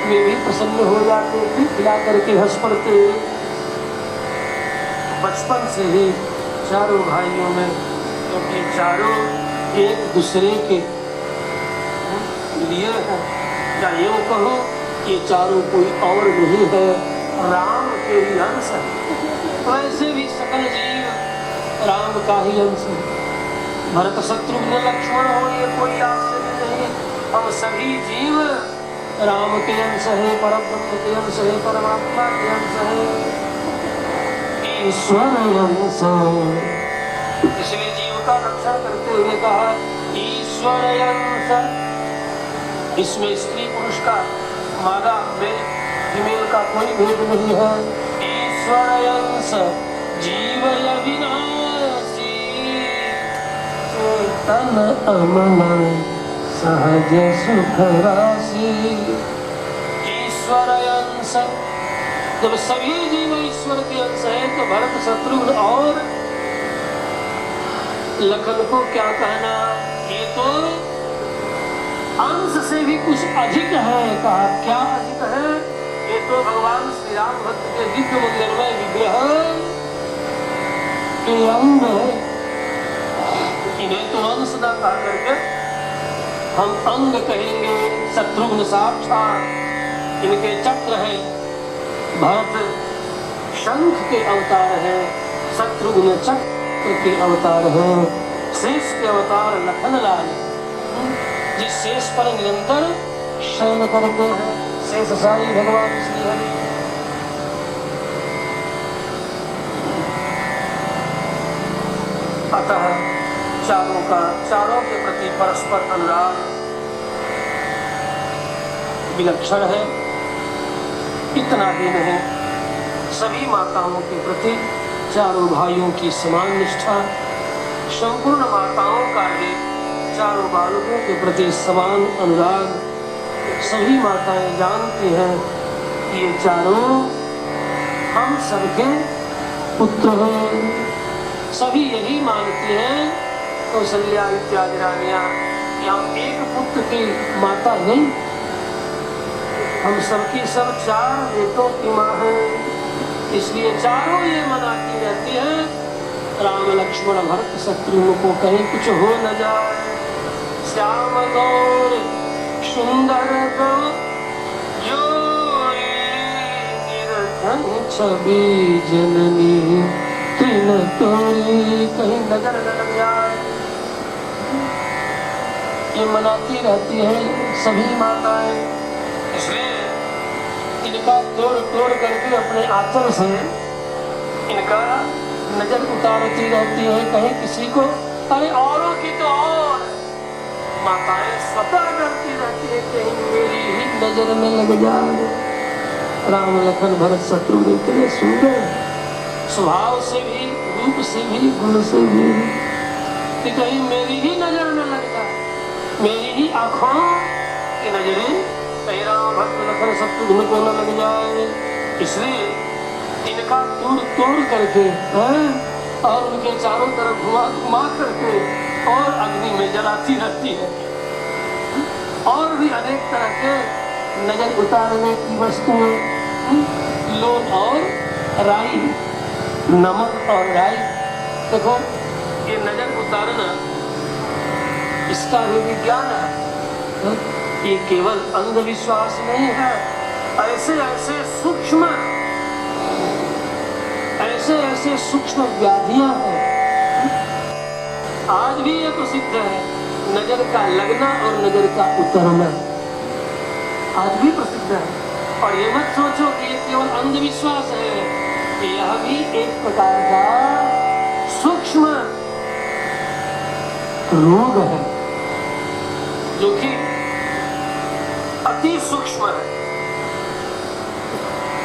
वे भी प्रसन्न हो जाते, फिर खिला करके हंस पड़ते। बचपन से ही चारों भाइयों में, क्योंकि चारों एक दूसरे के लिए हैं, या यूं कहो कि चारों कोई और नहीं है, राम के ही अंश है। वैसे भी सकल जीव राम का ही अंश है। भरत शत्रुघ्न लक्ष्मण हो ये कोई आश्चर्य नहीं, हम सभी जीव राम के अंश है, परब्रह्म के अंश है, परमात्मा के अंश है, ईश्वर अंश है। इसलिए जीव का रक्षण करते हुए कहा ईश्वर अंश। इसमें स्त्री पुरुष का, मादा मेल फीमेल का कोई भेद नहीं है। ईश्वर अंश जीव अविनाशी, चेतन अमन सहज सुख राशि। ईश्वर अंश, जब सभी जीव ईश्वर के अंश है तो भरत शत्रुघ्न और लखन को क्या कहना, ये तो अंश से भी कुछ अधिक है। कहा क्या अधिक है? ये तो भगवान श्री राम भक्त के दिव्य मंदिरमय विग्रह के अंग है। इन्हें तो अंश न कहा करके हम अंग कहेंगे। शत्रुघ्न साक्षात इनके चक्र है, भरत शंख के अवतार है, शत्रुघ्न चक्र के अवतार है, शेष के अवतार लखनलाल, जिस शेष पर निरंतर शयन करते हैं, शेष साई भगवान श्री हरि। अतः चारों के प्रति परस्पर अनुराग विलक्षण है। इतना ही नहीं, सभी माताओं के प्रति चारों भाइयों की समान निष्ठा, संपूर्ण माताओं का ही चारों बालकों के प्रति समान अनुराग। सभी माताएं जानती हैं ये चारों हम सबके पुत्र हैं। सभी यही मानती हैं, कौशल्या इत्यादि रानियां, कि हम एक पुत्र की माता नहीं, हम सबकी सब चार बेटों की माँ हैं। इसलिए चारों ये मनाती रहती है राम लक्ष्मण भरत शत्रुघ्न को कहीं कुछ हो न जाए। श्याम गौर सुंदर छवि जननी तीन तोरी, कहीं नजर न लग जाए, ये मनाती रहती है सभी माताएं। इसलिए इनका तोड़ तोड़ करके अपने आंचल से इनका नजर उतारती रहती है, कहीं किसी को, अरे औरों की तो और माताएं स्वतः डरती रहती है कहीं मेरी ही नजर में लग जाए। राम लखन भरत शत्रुघ्न इतने सुंदर, स्वभाव से भी, रूप से भी, गुण से भी, कि कहीं मेरी ही नजर में लग जाए, मेरी ही आंखों की नजरें कहीं राम भक्त लखन शत्रुघ्न को न लग जाए। इसलिए इनका तोड़ तोड़ करके और उनके चारों तरफ घुमा घुमा करके और अग्नि में जलाती रहती है। और भी अनेक तरह के नजर उतारने की वस्तुएं, लोन और राई, नमक और राई। देखो ये नजर उतारना इसका भी विज्ञान है, ये केवल अंधविश्वास नहीं है। ऐसे ऐसे सूक्ष्म व्याधियां हैं। आज भी ये प्रसिद्ध है, नजर का लगना और नजर का उतरना आज भी प्रसिद्ध है। और ये मत सोचो कि ये केवल अंधविश्वास है, यह भी एक प्रकार का सूक्ष्म रोग है जो कि अति सूक्ष्म है।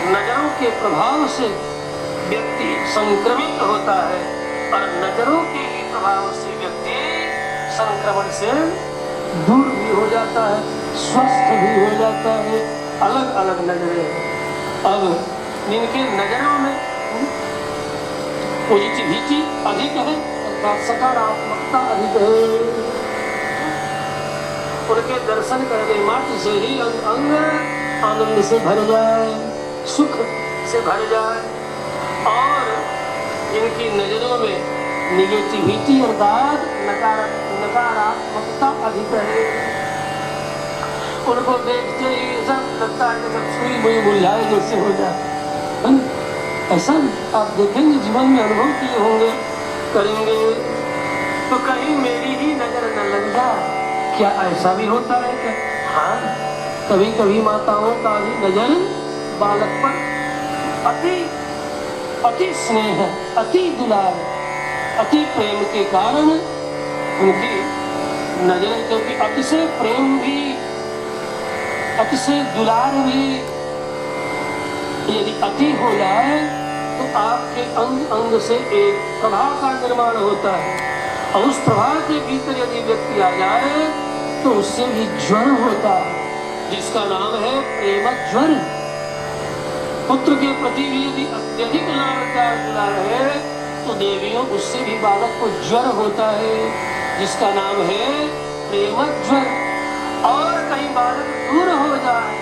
नजरों के प्रभाव से व्यक्ति संक्रमित होता है और नजरों के ही प्रभाव से व्यक्ति संक्रमण से दूर भी हो जाता है, स्वस्थ भी हो जाता है। अलग अलग नजरें हैं। अब जिनके नजरों में पॉजिटिविटी अधिक है अर्थात सकारात्मकता अधिक है, उनके दर्शन करने मात्र से ही अंग आनंद से भर जाए, सुख से भर जाए। और जिनकी नजरों में निगेटिविटी अर्थात नकारात्मकता अधिक है, उनको देखते ही सब लगता है कि सब सुई मुई मुरझाए जैसे हो जाए। ऐसा आप देखेंगे, जीवन में अनुभव किए होंगे, करेंगे, तो कहीं मेरी ही नजर न लग जाए। क्या ऐसा भी होता है क्या? हाँ, कभी कभी माताओं का भी नजर बालक पर अति स्नेह है, अति दुलार, अति प्रेम के कारण उनकी नजर, क्योंकि अतिशय प्रेम भी, अतिशय दुलार भी यदि अति हो जाए तो आपके अंग अंग से एक प्रभाव का निर्माण होता है। और उस प्रभाव के भीतर यदि व्यक्ति आ जाए तो उससे भी ज्वर होता है, जिसका नाम है प्रेम ज्वर। पुत्र के प्रति भी यदि अत्यधिक लाड़ प्यार दुलार है तो देवियों उससे भी बालक को ज्वर होता है, जिसका नाम है प्रेम ज्वर। और कहीं बालक दूर हो जाए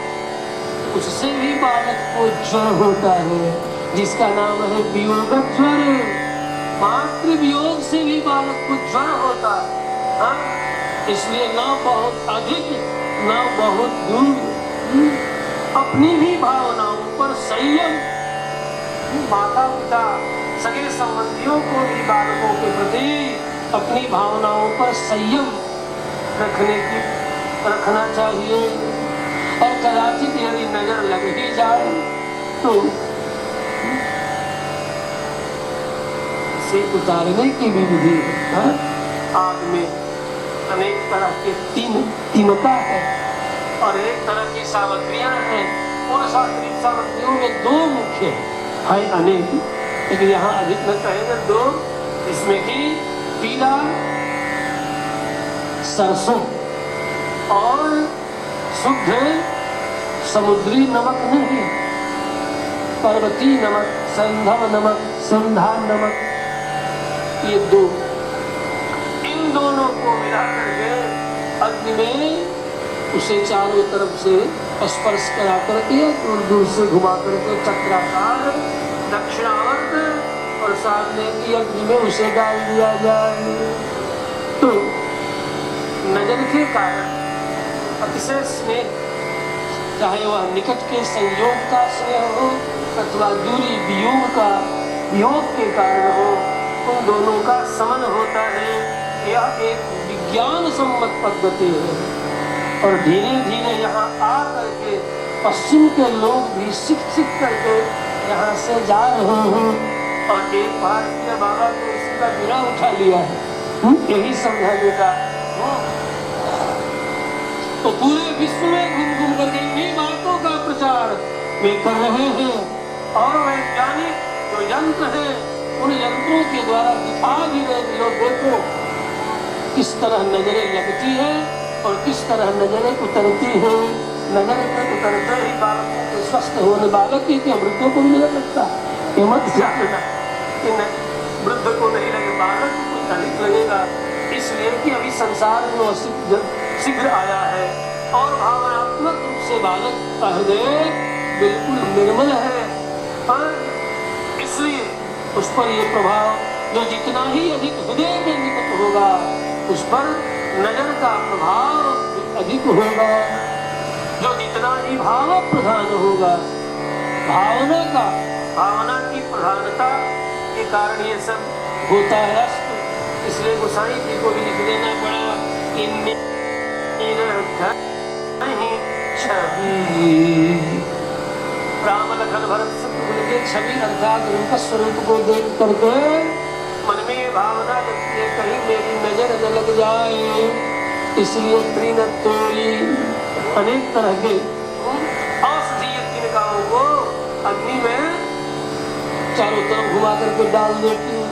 उससे भी बालक को ज्वर होता है, जिसका नाम है वियोग ज्वर। मातृ वियोग से भी बालक को ज्वर होता है। हाँ? इसलिए ना बहुत अधिक ना बहुत दूर, अपनी भी भावनाओं पर संयम, माता पिता सगे संबंधियों को भी बालकों के प्रति अपनी भावनाओं पर संयम रखना चाहिए। और कदाचित यदि नजर लग ही जाए तो से उतारने की भी विधि है। आग में अनेक तरह के तीनता है और एक तरह की सामग्रियां हैं। उन सामग्रियों में दो मुख्य है, अनेक, लेकिन यहाँ अधिक न कहेंगे दो, इसमें की पीला सरसों और शुद्ध समुद्री नमक नहीं, पर्वतीय नमक, संधव नमक, संधा नमक, ये दो, इन दोनों को मिला करके अग्नि में उसे चारों तरफ से स्पर्श करा करके दूर दूर से घुमा करके चक्राकार दक्षिणावर्त और सामने की अग्नि में उसे डाल दिया जाए। तो नजर के कारण अतिशय स्नेह, चाहे वह निकट के संयोग का स्नेह हो अथवा दूरी वियोग के कारण हो, उन दोनों का समन होता है। यह एक विज्ञान सम्मत पद्धति है। और धीरे धीरे यहाँ आ करके पश्चिम के लोग भी सीख करके यहाँ से जा रहे हैं। और एक भारतीय बाबा को इसी का बिना उठा लिया है, यही समझाने का। तो पूरे विश्व में घूम घूम करके इन्हीं बातों का प्रचार वे कर रहे हैं। और वैज्ञानिक जो यंत्र है उन यंत्रों के द्वारा दिखा भी रहे लोग, देखो किस तरह नजरें लगती है और किस तरह नजरें उतरती है। नजरें उतरते ही बालकों के स्वस्थ होने, बालक की अमृतों को भी नजर लगता है। ये मत जानना कि वृद्ध को नहीं लगे, बालक को कुछ अधिक लगेगा, इसलिए कि अभी संसार में वो शीघ्र आया है और भावनात्मक रूप से बालक का हृदय बिल्कुल निर्मल है, इसलिए उस पर ये प्रभाव जो जितना ही अधिक हृदय में निकट होगा उस पर नजर का प्रभाव अधिक होगा, जो जितना ही भाव प्रधान होगा, भावना की प्रधानता के कारण ये सब होता है अस्त। इसलिए गोसाई जी को भी लिख देना पड़ा कि छवि राम लखन भरत शत्रुघ्न के छवि अर्थात उनका स्वरूप को देख करके मन में भावना लगती है कहीं मेरी नजर न लग जाए, इसलिए त्रिनत्तोरी अनेक तरह के औषधीय तिनकाओं को अग्नि में चारों तरफ घुमा करके डाल देती हूँ।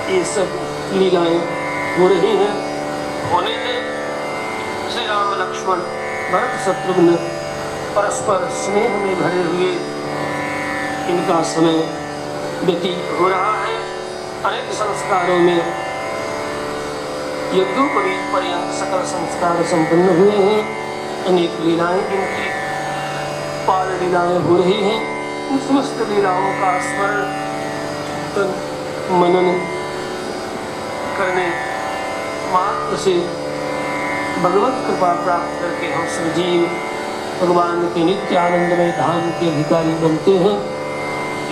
ये सब लीलाएं हो रही हैं, होने में श्री राम लक्ष्मण भरत शत्रुघ्न परस्पर स्नेह में भरे हुए इनका समय व्यतीत हो रहा है। अनेक संस्कारों में यज्ञोपवीत पर्यंत सकल संस्कार संपन्न हुए हैं, अनेक लीलाएं इनकी पाल लीलाएं हो रही हैं। उन समस्त लीलाओं का स्मरण मनन करने मात्र से भगवत कृपा प्राप्त करके हम सब जीव भगवान के नित्य आनंदमय धाम के अधिकारी बनते हैं,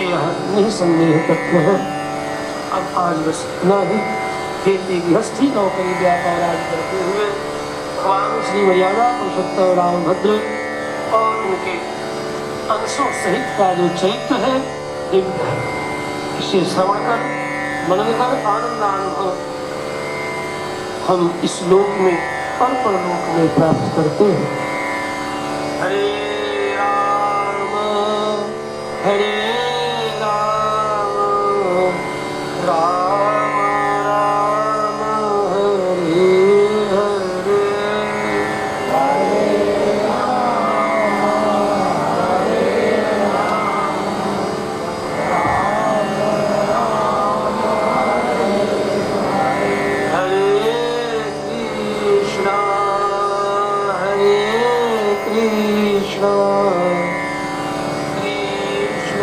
यह निसंदेह तत्व है। अब आज बस इतना ही, खेती गृहस्थी नौकरी व्यापार आदि करते हुए भगवान श्री मर्यादा पुरुषोत्तम रामभद्र और उनके अंशों सहित का जो चरित्र है दिव्य है, इसे श्रवण कर मनन कर आनंदानुभव हम इस लोक में और परलोक में प्राप्त करते हैं। हरे राम हरे राम राम राम हरे हरे हरे राम हरे राम राम राम हरे कृष्णा कृष्ण कृष्ण